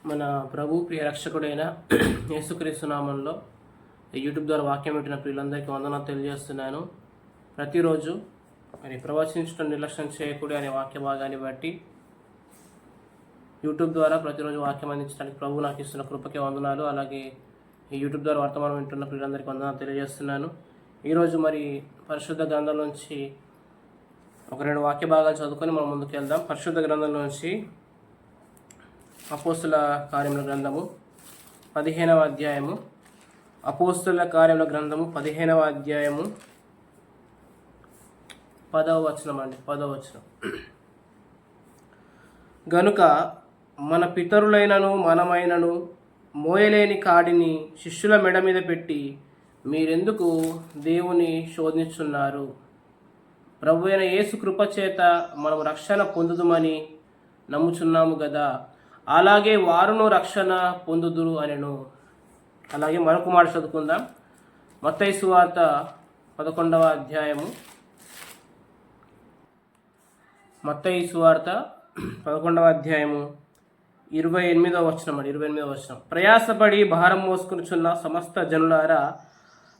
మన ప్రభు ప్రియ రక్షకుడైన యేసుక్రీస్తు నామంలో యూట్యూబ్ ద్వారా వాక్యం పెట్టిన ప్రియులందరికీ వందనాలు తెలియజేస్తున్నాను. ప్రతిరోజు మరి ప్రవచించడం నిర్లక్ష్యం చేయకూడదు అనే వాక్య భాగాన్ని బట్టి యూట్యూబ్ ద్వారా ప్రతిరోజు వాక్యం అందించడానికి ప్రభు నాకు ఇస్తున్న కృపకే వందనాలు. అలాగే ఈ యూట్యూబ్ ద్వారా వర్తమానం వింటున్న ప్రియులందరికీ వందనాలు తెలియజేస్తున్నాను. ఈరోజు మరి పరిశుద్ధ గ్రంథం నుంచి ఒక 2 వాక్య భాగాలు చదువుకొని మనం ముందుకు వెళ్దాం. పరిశుద్ధ గ్రంథం నుంచి అపోస్తుల కార్యముల గ్రంథము 15వ అధ్యాయము. అపోస్తుల కార్యముల గ్రంథము 15వ అధ్యాయము 10వ వచనం అండి. 10వ వచనం. గనుక మన పితరులైనను మనమైనను మోయలేని కాడిని శిష్యుల మెడ మీద పెట్టి మీరెందుకు దేవుని శోధించున్నారు? ప్రభు అయిన యేసు కృపచేత మనం రక్షణ పొందుదుమని నమ్ముచున్నాము కదా, అలాగే వారును రక్షణ పొందుదురు అనెను. అలాగే మరొక మాట చదువుకుందాం. మత్తయి సువార్త 11వ అధ్యాయము. మత్తయి సువార్త 11వ అధ్యాయము 28వ వచనం అండి. 28వ వచనం. ప్రయాసపడి భారం మోసుకొనుచున్న సమస్త జనులారా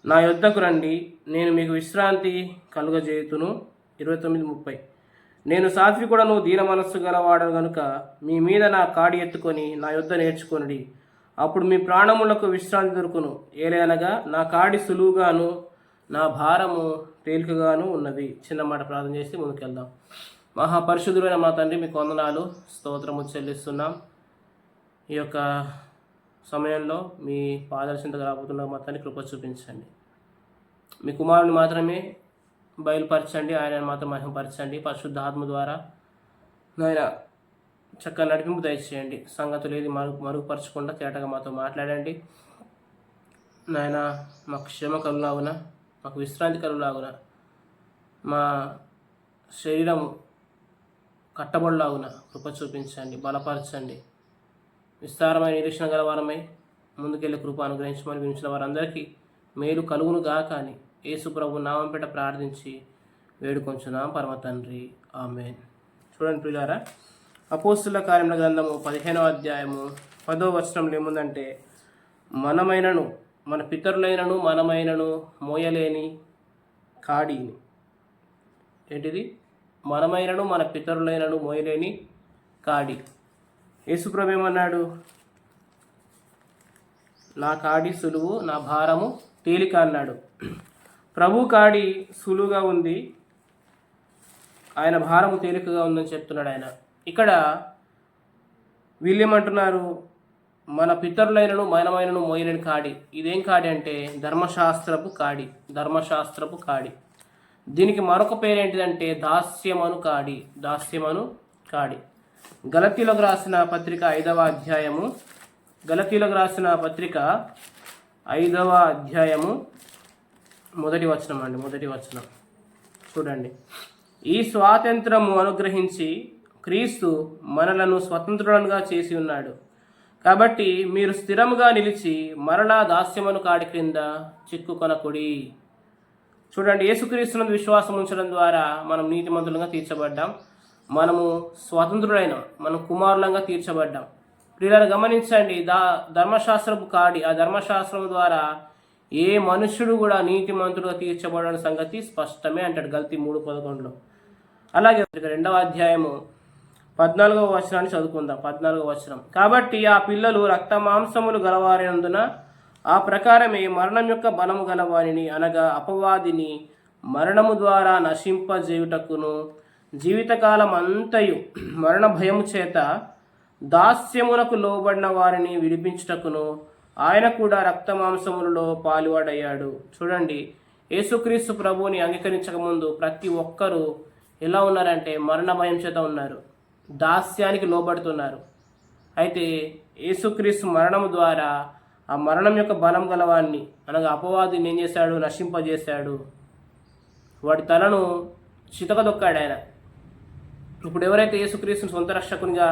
నా యొద్దకు రండి, నేను మీకు విశ్రాంతి కలుగజేయుతును. 29:30. నేను సాత్వికుడను దీన మనస్సు గలవాడను గనుక మీ మీద నా కాడి ఎత్తుకొని నా యొద్ద నేర్చుకొనుడి, అప్పుడు మీ ప్రాణములకు విశ్రాంతి దొరుకును. ఏలనగా నా కాడి సులువుగాను నా భారము తేలికగాను ఉన్నది. చిన్న మాట ప్రార్థన చేసి ముందుకెళ్దాం. మహాపరిశుద్ధుడైన మా తండ్రి, మీకు వందనాలు, స్తోత్రము చెల్లిస్తున్నాం. ఈ యొక్క సమయంలో మీ పాదాల చింతగా రాబోతున్న మా తండ్రి కృప చూపించండి. మీ కుమారుని మాత్రమే బయలుపరచండి, ఆయన మాత్రం మహిమపరచండి. పరిశుద్ధ ఆత్మ ద్వారా నాయన చక్కగా నడిపింపు దయచేయండి. సంగతులు ఏది మరుగుపరచకుండా తేటగా మాతో మాట్లాడండి. నాయన మాకు క్షమ కలుగులాగున, మాకు విశ్రాంతి కలుగులాగున, మా శరీరము కట్టబడిలాగున కృప చూపించండి, బలపరచండి. విస్తారమైన నిరీక్షణ గలవారమై ముందుకెళ్ళి కృప అనుగ్రహించమని వినిచిన వారందరికీ మేలు కలుగును గాక అని యేసు ప్రభు నామం పేట ప్రార్థించి వేడుకొంచున్నాం పరమ తండ్రి, ఆమేన్. చూడండి ప్రియులారా, అపోస్తుల కార్యముల గ్రంథము 15వ అధ్యాయము 10వ వచనంలో ఏముందంటే, మనమైనను మన పితరులైనను మనమైనను మోయలేని కాడిని. ఏంటిది? మనమైనను మన పితరులైనను మోయలేని కాడి. యేసుప్రభు ఏమన్నాడు? నా కాడి సులువు, నా భారము తేలిక అన్నాడు. ప్రభు కాడి సులువుగా ఉంది, ఆయన భారము తేలికగా ఉందని చెప్తున్నాడు ఆయన. ఇక్కడ వీళ్ళేమంటున్నారు? మన పితరులైనను మనమైనను మోయలేని కాడి. ఇదేం కాడి అంటే ధర్మశాస్త్రపు కాడి. ధర్మశాస్త్రపు కాడి. దీనికి మరొక పేరేంటిదంటే దాస్యమను కాడి. దాస్యమను కాడి. గలతీలకు రాసిన పత్రిక 5వ అధ్యాయము. గలతీలకు రాసిన పత్రిక 5వ అధ్యాయము 1వ వచనం అండి. 1వ వచనం చూడండి. ఈ స్వాతంత్రము అనుగ్రహించి క్రీస్తు మనలను స్వతంత్రులుగా చేసి ఉన్నాడు, కాబట్టి మీరు స్థిరముగా నిలిచి మరలా దాస్యమను కాడి క్రింద చిక్కుకొనకుడి. చూడండి, యేసుక్రీస్తునందు విశ్వాసం ఉంచడం ద్వారా మనం నీతిమంతులుగా తీర్చబడ్డాం. మనము స్వతంత్రులైన, మనం కుమారులంగా తీర్చబడ్డాం. ప్రియులను గమనించండి, ధర్మశాస్త్రపు కాడి, ఆ ధర్మశాస్త్రం ద్వారా ఏ మనుష్యుడు కూడా నీతిమంతుడుగా తీర్చబడని సంగతి స్పష్టమే అంటాడు గలతీ 3:11. అలాగే 2వ అధ్యాయము 14వ వచనాన్ని చదువుకుందాం. 14వ వచనం. కాబట్టి ఆ పిల్లలు రక్త మాంసములు గలవారైనందున ఆ ప్రకారమే మరణం యొక్క బలము గలవారిని, అనగా అపవాదిని మరణము ద్వారా నశింపజేయుటకును జీవితకాలం అంతయు మరణ భయము చేత దాస్యమునకు లోబడిన వారిని విడిపించుటకును ఆయన కూడా రక్త మాంసములలో పాలువాడయ్యాడు. చూడండి, యేసుక్రీస్తు ప్రభువుని అంగీకరించకముందు ప్రతి ఒక్కరూ ఎలా ఉన్నారంటే మరణ భయం చేత ఉన్నారు, దాస్యానికి లోబడుతున్నారు. అయితే యేసుక్రీస్తు మరణము ద్వారా ఆ మరణం యొక్క బలం గలవాన్ని, అనగా అపవాదిని ఏం చేశాడు? నశింపజేశాడు. వాడి తలను చితకదొక్కాడు ఆయన. ఇప్పుడు ఎవరైతే యేసుక్రీస్తుని సొంత రక్షకునిగా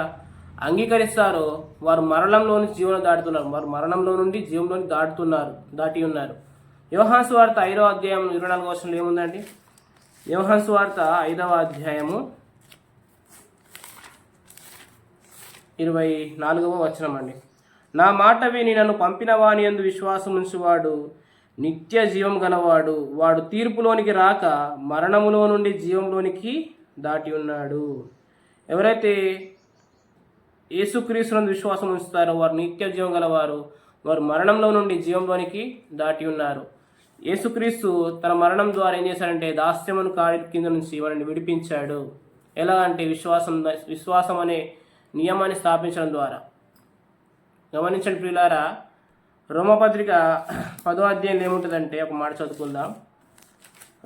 అంగీకరిస్తారో వారు మరణంలో నుంచి జీవనం దాటుతున్నారు. వారు మరణంలో నుండి జీవంలోని దాటి ఉన్నారు. యోహాను సువార్త 5వ అధ్యాయం 24వ వచనంలో ఏముందండి? యోహాను సువార్త 5వ అధ్యాయము 24వ వచనం అండి. నా మాట విని నన్ను పంపిన వాని యందు విశ్వాసం ఉంచువాడు నిత్య జీవం గలవాడు, వాడు తీర్పులోనికి రాక మరణములో నుండి జీవంలోనికి దాటి ఉన్నాడు. ఎవరైతే యేసుక్రీస్తునందు విశ్వాసం ఉంచుతారో వారు నిత్య జీవం గలవారు, వారు మరణంలో నుండి జీవంలోనికి దాటి ఉన్నారు. యేసుక్రీస్తు తన మరణం ద్వారా ఏం చేశాడంటే దాస్యమును కాడి కింద నుంచి వారిని విడిపించాడు. ఎలా అంటే విశ్వాసం అనే నియమాన్ని స్థాపించడం ద్వారా. గమనించండి ప్రియులారా, రోమపత్రిక 10వ అధ్యాయంలో ఏముంటుందంటే ఒక మాట చదువుకుందాం.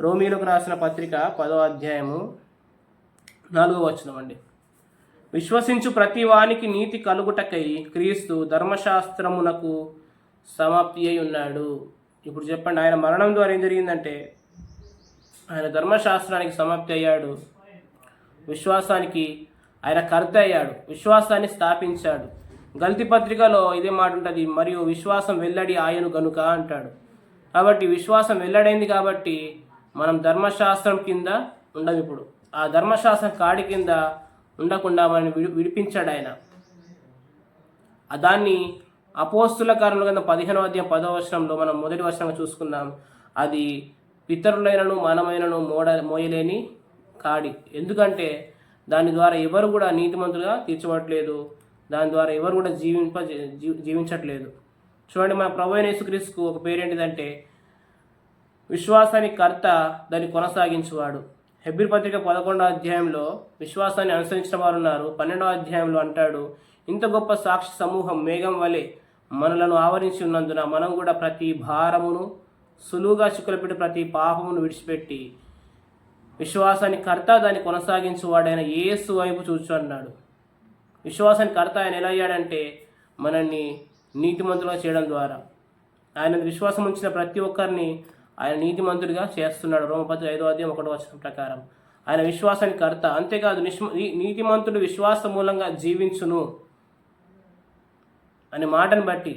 రోమీలకు రాసిన పత్రిక 10వ అధ్యాయము 4వ వచనం అండి. విశ్వసించు ప్రతి వానికి నీతి కలుగుటకై క్రీస్తు ధర్మశాస్త్రమునకు సమాప్తి అయి ఉన్నాడు. ఇప్పుడు చెప్పండి, ఆయన మరణం ద్వారా ఏం జరిగిందంటే ఆయన ధర్మశాస్త్రానికి సమాప్తి అయ్యాడు, విశ్వాసానికి ఆయన కర్త అయ్యాడు, విశ్వాసాన్ని స్థాపించాడు. గల్తీ పత్రికలో ఇదే మాట ఉంటుంది, మరియు విశ్వాసం వెల్లడి ఆయను గనుక అంటాడు. కాబట్టి విశ్వాసం వెల్లడైంది కాబట్టి మనం ధర్మశాస్త్రం కింద ఉండం. ఇప్పుడు ఆ ధర్మశాస్త్రం కాడి కింద ఉండకుండా మనల్ని విడిపించాడు ఆయన. దాన్ని అపోస్తుల కార్యముల గ్రంథం 15వ అధ్యాయం 10వ వచనంలో మనం మొదటి వచనంగా చూసుకుందాం. అది పితరులైనను మనమైనను మోయలేని కాడి. ఎందుకంటే దాని ద్వారా ఎవరు కూడా నీతిమంతులుగా తీర్చబడట్లేదు, దాని ద్వారా ఎవరు కూడా జీవించట్లేదు. చూడండి, మన ప్రభువైన యేసుక్రీస్తుకు ఒక పేరేంటిదంటే విశ్వాసానికి కర్త, దాన్ని కొనసాగించువాడు. హెబ్రీ పత్రిక 11వ అధ్యాయంలో విశ్వాసాన్ని అనుసరించిన వారు ఉన్నారు. 12వ అధ్యాయంలో అంటాడు, ఇంత గొప్ప సాక్షి సమూహం మేఘం వలె మనలను ఆవరించి ఉన్నందున మనం కూడా ప్రతి భారమును సులువుగా చిక్కులపెట్టి ప్రతి పాపమును విడిచిపెట్టి విశ్వాసాన్ని కర్త, దాన్ని కొనసాగించువాడైన యేసు వైపు చూచు అన్నాడు. విశ్వాసాన్ని కర్త ఆయన ఎలా అయ్యాడంటే మనల్ని నీతిమంతులుగా చేయడం ద్వారా. ఆయన విశ్వాసం ఉంచిన ప్రతి ఒక్కరిని ఆయన నీతిమంతుడిగా చేస్తున్నాడు. రోమపత్రిక 5వ అధ్యాయం 1వ వచనం ప్రకారం ఆయన విశ్వాసానికి కర్త. అంతేకాదు నీతిమంతుడు విశ్వాస మూలంగా జీవించును అనే మాటను బట్టి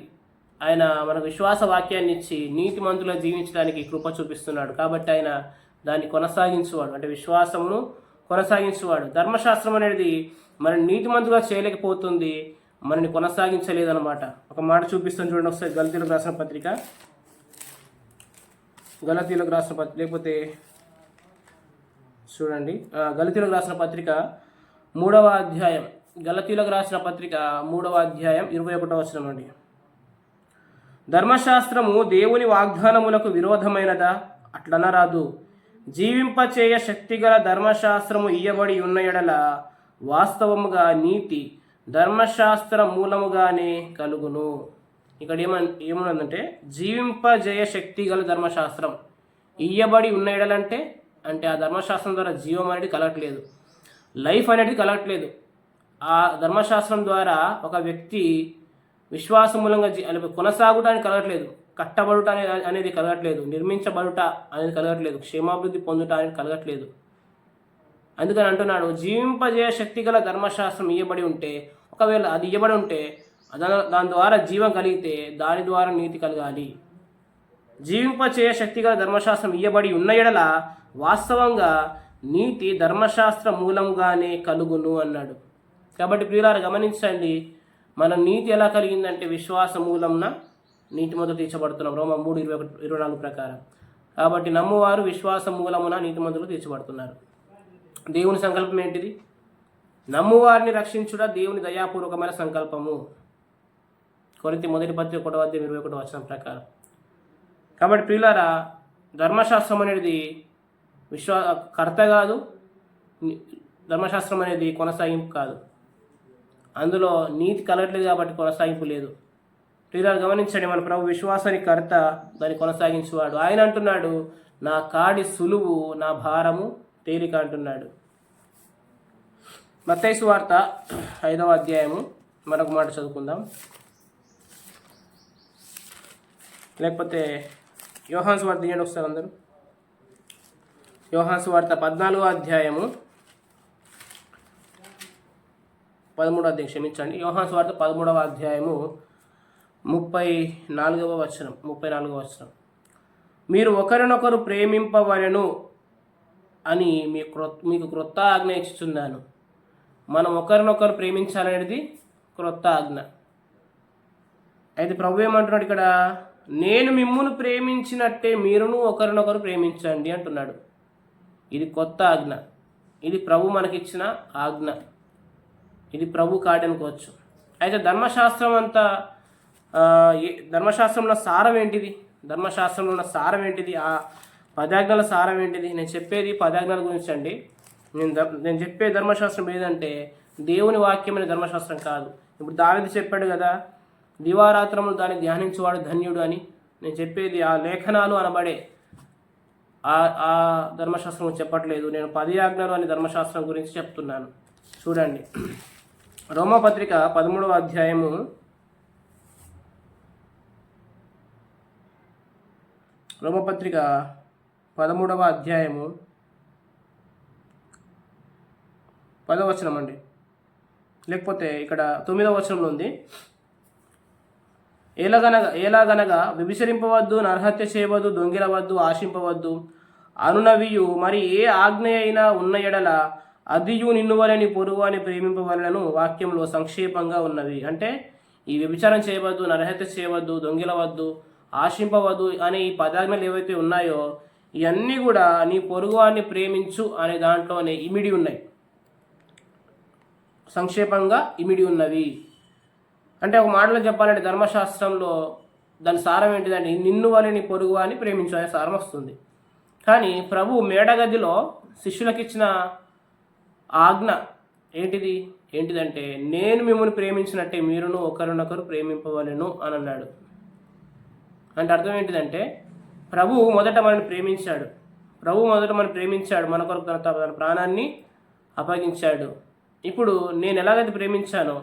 ఆయన మనకు విశ్వాస వాక్యాన్ని ఇచ్చి నీతిమంతులుగా జీవించడానికి కృప చూపిస్తున్నాడు. కాబట్టి ఆయన దాన్ని కొనసాగించువాడు, అంటే విశ్వాసమును కొనసాగించువాడు. ధర్మశాస్త్రం అనేది మనని నీతిమంతులుగా చేయలేకపోతుంది, మనని కొనసాగించలేదన్నమాట. ఒక మాట చూపిస్తాను చూడండి ఒకసారి. గలతీయులకు రాసిన పత్రిక లేకపోతే చూడండి, గలతీయులకు రాసిన పత్రిక 3వ అధ్యాయం, గలతీయులకు రాసిన పత్రిక 3వ అధ్యాయం 21వ వచనం అండి. ధర్మశాస్త్రము దేవుని వాగ్దానములకు విరోధమైనదా? అట్లనరాదు. జీవింపచేయ శక్తిగల ధర్మశాస్త్రము ఇయ్యబడి ఉన్న ఎడల వాస్తవముగా నీతి ధర్మశాస్త్ర మూలముగానే కలుగును. ఇక్కడ ఏమన్నదంటే జీవింపజేయ శక్తి గల ధర్మశాస్త్రం ఇయ్యబడి ఉన్న ఎడలంటే అంటే ఆ ధర్మశాస్త్రం ద్వారా జీవం అనేది కలగట్లేదు, లైఫ్ అనేది కలగట్లేదు. ఆ ధర్మశాస్త్రం ద్వారా ఒక వ్యక్తి విశ్వాసమూలంగా కొనసాగడానికి కలగట్లేదు, కట్టబడుట అనేది కలగట్లేదు, నిర్మించబడుట అనేది కలగట్లేదు, క్షేమాభివృద్ధి పొందుట అనేది కలగట్లేదు. అందుకని అంటున్నాడు, జీవింపజేయ శక్తి గల ధర్మశాస్త్రం ఇయ్యబడి ఉంటే, ఒకవేళ అది ఇయ్యబడి ఉంటే దాని ద్వారా జీవం కలిగితే దాని ద్వారా నీతి కలగాలి. జీవింపచేయ శక్తి గల ధర్మశాస్త్రం ఇయ్యబడి ఉన్న ఎడల వాస్తవంగా నీతి ధర్మశాస్త్ర మూలంగానే కలుగును అన్నాడు. కాబట్టి ప్రియులారా గమనించండి, మన నీతి ఎలా కలిగిందంటే విశ్వాస మూలంన నీతి మొదలు తీర్చబడుతున్నాం, రోమా 3:21-24 ప్రకారం. కాబట్టి నమ్మువారు విశ్వాస మూలమున నీతి మొదలు తీర్చబడుతున్నారు. దేవుని సంకల్పం ఏంటిది? నమ్మువారిని రక్షించుట దేవుని దయాపూర్వకమైన సంకల్పము. కొరింథీ 1వ పత్రిక 1వ అధ్యాయం 21వ వచనం ప్రకారం. కాబట్టి ప్రియులారా, ధర్మశాస్త్రం అనేది కర్త కాదు, ధర్మశాస్త్రం అనేది కొనసాగింపు కాదు. అందులో నీతి కలగట్లేదు కాబట్టి కొనసాగింపు లేదు. ప్రియులారా గమనించండి, మన ప్రభు విశ్వాసానికి కర్త, దాన్ని కొనసాగించేవాడు. ఆయన అంటున్నాడు, నా కాడి సులువు, నా భారము తేలిక అంటున్నాడు. మత్తయి సువార్త 5వ అధ్యాయము మరొక మాట చదువుకుందాం. లేకపోతే యోహాను సువార్త తీయండి ఒకసారి అందరూ. యోహాను సువార్త 14వ అధ్యాయము 13వ అధ్యాయం, క్షమించండి, యోహాను సువార్త 13వ అధ్యాయము 34వ వచనం. మీరు ఒకరినొకరు ప్రేమింపవలెను అని మీకు క్రొత్త ఆజ్ఞ ఇచ్చుచున్నాను. మనం ఒకరినొకరు ప్రేమించాలనేది క్రొత్త ఆజ్ఞ. అయితే ప్రభు ఏమంటున్నాడు ఇక్కడ, నేను మిమ్మును ప్రేమించినట్టే మీరును ఒకరినొకరు ప్రేమించండి అంటున్నాడు. ఇది కొత్త ఆజ్ఞ, ఇది ప్రభు మనకిచ్చిన ఆజ్ఞ, ఇది ప్రభు కాడి అనుకోవచ్చు. అయితే ధర్మశాస్త్రం అంతా ధర్మశాస్త్రంలో సారం ఏంటిది? ధర్మశాస్త్రంలో ఉన్న సారం ఏంటిది? ఆ పదాజ్ఞల సారం ఏంటిది? నేను చెప్పేది పదాజ్ఞల గురించి అండి. నేను చెప్పే ధర్మశాస్త్రం ఏదంటే దేవుని వాక్యం అనే ధర్మశాస్త్రం కాదు. ఇప్పుడు దావీదు చెప్పాడు కదా, దివారాత్రములు దాన్ని ధ్యానించేవాడు ధన్యుడు అని. నేను చెప్పేది ఆ లేఖనాలు అనబడే ఆ ధర్మశాస్త్రం చెప్పట్లేదు. నేను 10 ఆజ్ఞలు అనే ధర్మశాస్త్రం గురించి చెప్తున్నాను. చూడండి, రోమపత్రిక 13వ అధ్యాయము 13వ అధ్యాయము 10వ వచనం అండి, లేకపోతే ఇక్కడ 9వ వచనంలో ఉంది. ఏలాగనగా వ్యభిచరింపవద్దు, నరహత్య చేయవద్దు, దొంగిలవద్దు, ఆశింపవద్దు అనునవియు మరి ఏ ఆజ్ఞ అయినా ఉన్న ఎడల అదియు నిన్ను వలని పొరుగు అని ప్రేమింపవలను వాక్యంలో సంక్షేపంగా ఉన్నవి. అంటే ఈ వ్యభిచారం చేయవద్దు, నరహత్య చేయవద్దు, దొంగిలవద్దు, ఆశింపవద్దు అనే ఈ పదాజ్ఞలు ఏవైతే ఉన్నాయో ఇవన్నీ కూడా నీ పొరుగువాన్ని ప్రేమించు అనే దాంట్లోనే ఇమిడి ఉన్నాయి, సంక్షేపంగా ఇమిడి ఉన్నవి. అంటే ఒక మాటలో చెప్పాలంటే ధర్మశాస్త్రంలో దాని సారం ఏంటిదంటే నిన్ను వలె నీ పొరుగు అని ప్రేమించు అనే సారం వస్తుంది. కానీ ప్రభు మేడగదిలో శిష్యులకు ఇచ్చిన ఆజ్ఞ ఏంటిదంటే నేను మిమ్మల్ని ప్రేమించినట్టే మీరును ఒకరినొకరు ప్రేమింపవలెను అని అన్నాడు. అంటే అర్థం ఏంటిదంటే ప్రభు మొదట మనల్ని ప్రేమించాడు. మన కొరకు తన ప్రాణాన్ని అప్పగించాడు. ఇప్పుడు నేను ఎలాగైతే ప్రేమించానో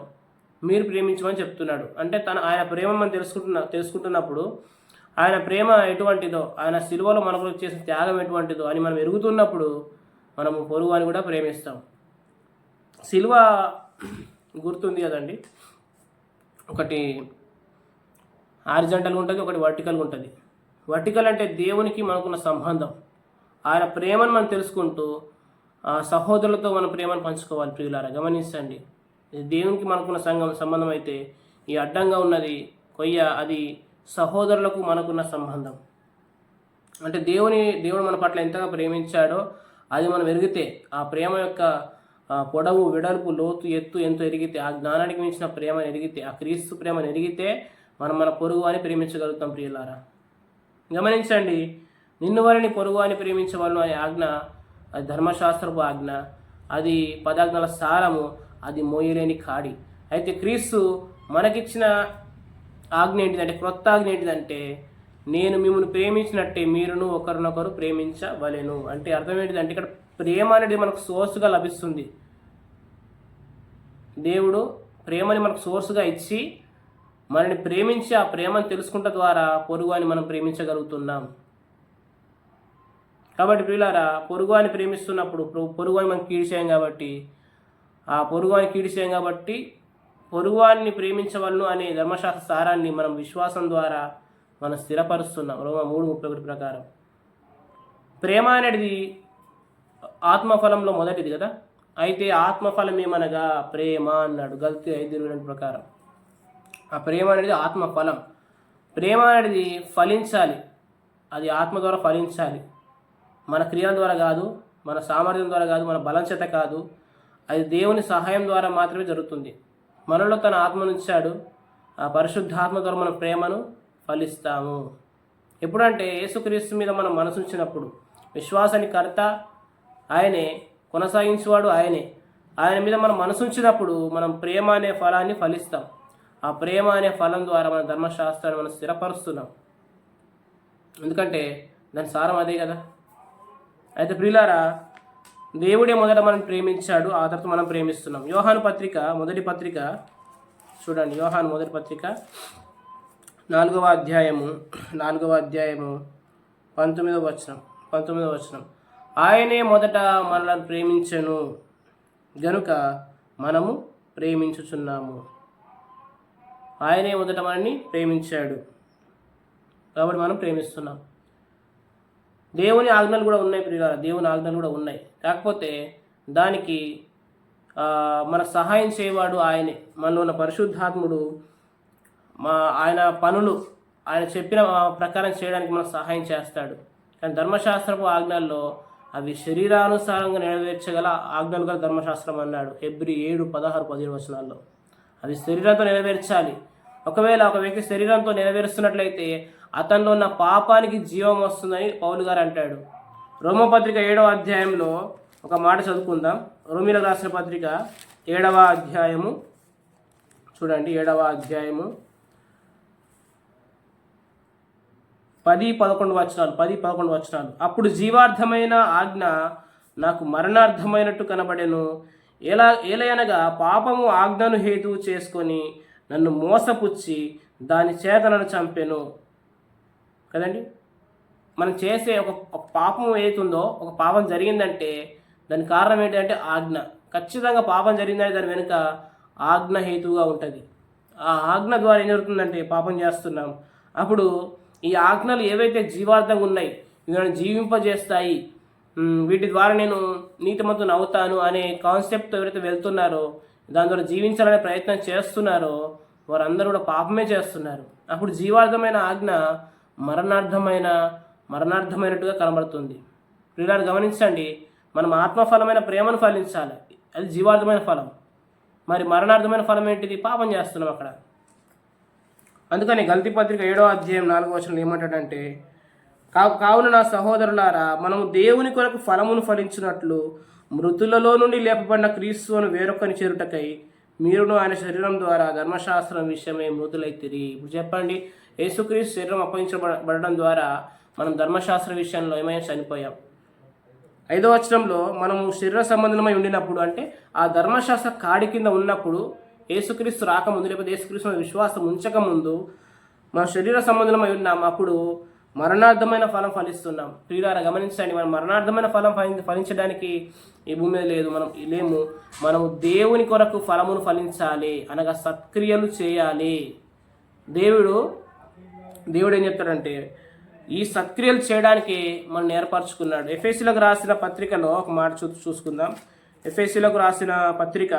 మీరు ప్రేమించమని చెప్తున్నాడు. అంటే ఆయన ప్రేమ మనం తెలుసుకుంటున్నప్పుడు ఆయన ప్రేమ ఎటువంటిదో, ఆయన సిలువలో మన కొరకు చేసిన త్యాగం ఎటువంటిదో అని మనం ఎరుగుతున్నప్పుడు మనము పొరుగు అని కూడా ప్రేమిస్తాం. సిలువ గుర్తుంది కదండి, ఒకటి హారిజాంటల్గా ఉంటుంది, ఒకటి వర్టికల్గా ఉంటుంది. వర్టికల్ అంటే దేవునికి మనకున్న సంబంధం, ఆయన ప్రేమను మనం తెలుసుకుంటూ సహోదరులతో మన ప్రేమను పంచుకోవాలి. ప్రియులారా గమనించండి, దేవునికి మనకున్న సంబంధం అయితే ఈ అడ్డంగా ఉన్నది కొయ్య, అది సహోదరులకు మనకున్న సంబంధం. అంటే దేవుడు మన పట్ల ఎంతగా ప్రేమించాడో అది మనం ఎరిగితే, ఆ ప్రేమ యొక్క పొడవు, వెడల్పు, లోతు, ఎత్తు ఎంతో ఎరిగితే, ఆ జ్ఞానానికి మించిన ప్రేమను ఎరిగితే, ఆ క్రీస్తు ప్రేమను ఎరిగితే మనం మన పొరుగు అని ప్రేమించగలుగుతాం. ప్రియులారా గమనించండి, నిన్ను వారిని పొరుగు అని ప్రేమించవలను అనే ఆజ్ఞ అది ధర్మశాస్త్రపు ఆజ్ఞ, అది పదాజ్ఞల సారము, అది మోయలేని కాడి. అయితే క్రీస్తు మనకిచ్చిన ఆజ్ఞ ఏంటిదంటే, క్రొత్త ఆజ్ఞ ఏంటిదంటే నేను మిమ్మల్ని ప్రేమించినట్టే మీరును ఒకరినొకరు ప్రేమించవలెను. అంటే అర్థం ఏంటిదంటే ఇక్కడ ప్రేమ అనేది మనకు సోర్స్గా లభిస్తుంది. దేవుడు ప్రేమని మనకు సోర్స్గా ఇచ్చి మనని ప్రేమించి ఆ ప్రేమను తెలుసుకుంట ద్వారా పొరుగు అని మనం ప్రేమించగలుగుతున్నాం. కాబట్టి ప్రియులారా పొరుగు అని ప్రేమిస్తున్నప్పుడు పొరుగు అని మనం కీడిచేయం కాబట్టి, ఆ పొరుగు అని కీడిచేయం కాబట్టి పొరుగువాన్ని ప్రేమించవలను అనే ధర్మశాస్త్ర సారాన్ని మనం విశ్వాసం ద్వారా మనం స్థిరపరుస్తున్నాం. రోమా 3:31 ప్రకారం ప్రేమ అనేది ఆత్మఫలంలో మొదటిది కదా. అయితే ఆత్మఫలం ఏమనగా ప్రేమ అన్నాడు గల్తీ 5:22 ప్రకారం. ఆ ప్రేమ అనేది ఆత్మఫలం. ప్రేమ అనేది ఫలించాలి, అది ఆత్మ ద్వారా ఫలించాలి. మన క్రియల ద్వారా కాదు, మన సామర్థ్యం ద్వారా కాదు, మన బలం చేత కాదు, అది దేవుని సహాయం ద్వారా మాత్రమే జరుగుతుంది. మనలో తన ఆత్మనుంచాడు, ఆ పరిశుద్ధాత్మ ద్వారా మన ప్రేమను ఫలిస్తాము. ఎప్పుడంటే యేసుక్రీస్తు మీద మనం మనసుంచినప్పుడు, విశ్వాసానికి కర్త ఆయనే, కొనసాగించేవాడు ఆయనే, ఆయన మీద మనం మనసుంచినప్పుడు మనం ప్రేమ అనే ఫలాన్ని ఫలిస్తాం. ఆ ప్రేమ అనే ఫలం ద్వారా మన ధర్మశాస్త్రాన్ని మనం స్థిరపరుస్తున్నాం. ఎందుకంటే దాని సారం అదే కదా. అయితే ప్రియులారా దేవుడే మొదట మనం ప్రేమించాడు, ఆ తర్వాత మనం ప్రేమిస్తున్నాం. యోహాను పత్రిక మొదటి పత్రిక చూడండి, యోహాను మొదటి పత్రిక 4వ అధ్యాయము 19వ వచనం. ఆయనే మొదట మనల్ని ప్రేమించెను గనుక మనము ప్రేమించుచున్నాము. ఆయనే మొదట మనల్ని ప్రేమించాడు కాబట్టి మనం ప్రేమిస్తున్నాం. దేవుని ఆజ్ఞలు కూడా ఉన్నాయి ప్రియులారా, దేవుని ఆజ్ఞలు కూడా ఉన్నాయి. కాకపోతే దానికి మనకు సహాయం చేయవాడు ఆయనే. మనలో ఉన్న పరిశుద్ధాత్ముడు ఆయన పనులు ఆయన చెప్పిన ప్రకారం చేయడానికి మనకు సహాయం చేస్తాడు. కానీ ధర్మశాస్త్రపు ఆజ్ఞల్లో అవి శరీరానుసారంగా నెరవేర్చగల ఆజ్ఞలు గల ధర్మశాస్త్రం అన్నాడు హెబ్రీ 7:16-17 వచనాల్లో. అవి శరీరంతో నెరవేర్చాలి. ఒకవేళ ఒక వ్యక్తి శరీరంతో నెరవేరుస్తున్నట్లయితే అతనిలో ఉన్న పాపానికి జీవం వస్తుందని పౌలు గారు అంటాడు. రోమపత్రిక 7వ అధ్యాయంలో ఒక మాట చదువుకుందాం. రోమీలకు రాసిన పత్రిక 7వ అధ్యాయము చూడండి. 7వ అధ్యాయము 10-11 వచనాలు. అప్పుడు జీవార్థమైన ఆజ్ఞ నాకు మరణార్థమైనట్టు కనబడెను. ఏలయనగా పాపము ఆజ్ఞను హేతువు చేసుకొని నన్ను మోసపుచ్చి దాని చేత నన్ను చంపెను. కదండి, మనం చేసే ఒక పాపం ఏతుందో, ఒక పాపం జరిగిందంటే దానికి కారణం ఏంటంటే ఆజ్ఞ. ఖచ్చితంగా పాపం జరిగిందంటే దాని వెనుక ఆజ్ఞ హేతువుగా ఉంటుంది. ఆ ఆజ్ఞ ద్వారా ఏం జరుగుతుందంటే పాపం చేస్తున్నాం. అప్పుడు ఈ ఆజ్ఞలు ఏవైతే జీవార్థంగా ఉన్నాయి, ఇవి నన్ను జీవింపజేస్తాయి, వీటి ద్వారా నేను నీతిమంతుని అవుతాను అనే కాన్సెప్ట్ ఎవరైతే వెళ్తున్నారో, దాని ద్వారా జీవించాలనే ప్రయత్నం చేస్తున్నారో వారందరూ కూడా పాపమే చేస్తున్నారు. అప్పుడు జీవార్థమైన ఆజ్ఞ మరణార్థమైనట్టుగా కనబడుతుంది. ప్రియులారా గమనించండి, మనం ఆత్మఫలమైన ప్రేమను ఫలించాలి, అది జీవార్థమైన ఫలం. మరి మరణార్థమైన ఫలం ఏంటిది? పాపం చేస్తున్నాం అక్కడ. అందుకని గల్తీ పత్రిక 7వ అధ్యాయం 4వ వచనంలో ఏమంటాడంటే, కావున నా సహోదరులారా, మనము దేవుని కొరకు ఫలమును ఫలించినట్లు మృతులలో నుండి లేపబడిన క్రీస్తువును వేరొకని చేరుటకై మీరును ఆయన శరీరం ద్వారా ధర్మశాస్త్రం విషయమే మృతులైతిరి. ఇప్పుడు చెప్పండి, యేసుక్రీస్తు శరీరం అప్పగించబడడం ద్వారా మనం ధర్మశాస్త్ర విషయంలో ఏమైనా చనిపోయాం. 5వ వచనంలో మనము శరీర సంబంధమై ఉండినప్పుడు, అంటే ఆ ధర్మశాస్త్ర కాడి కింద ఉన్నప్పుడు, యేసుక్రీస్తు రాకముందు లేకపోతే యేసుక్రీస్తు విశ్వాసం ఉంచకముందు మనం శరీర సంబంధమై ఉన్నాం. అప్పుడు మరణార్థమైన ఫలం ఫలిస్తున్నాం. ప్రియులారా గమనించండి, మనం మరణార్థమైన ఫలం ఫలించడానికి ఈ భూమి మీద లేదు, మనం లేము. మనము దేవుని కొరకు ఫలమును ఫలించాలి, అనగా సత్క్రియలు చేయాలి. దేవుడు ఏం చెప్తాడంటే ఈ సత్క్రియలు చేయడానికి మనం ఏర్పరచుకున్నాడు. ఎఫెసీలకు రాసిన పత్రికలో ఒక మాట చూసుకుందాం. ఎఫెసీలకు రాసిన పత్రిక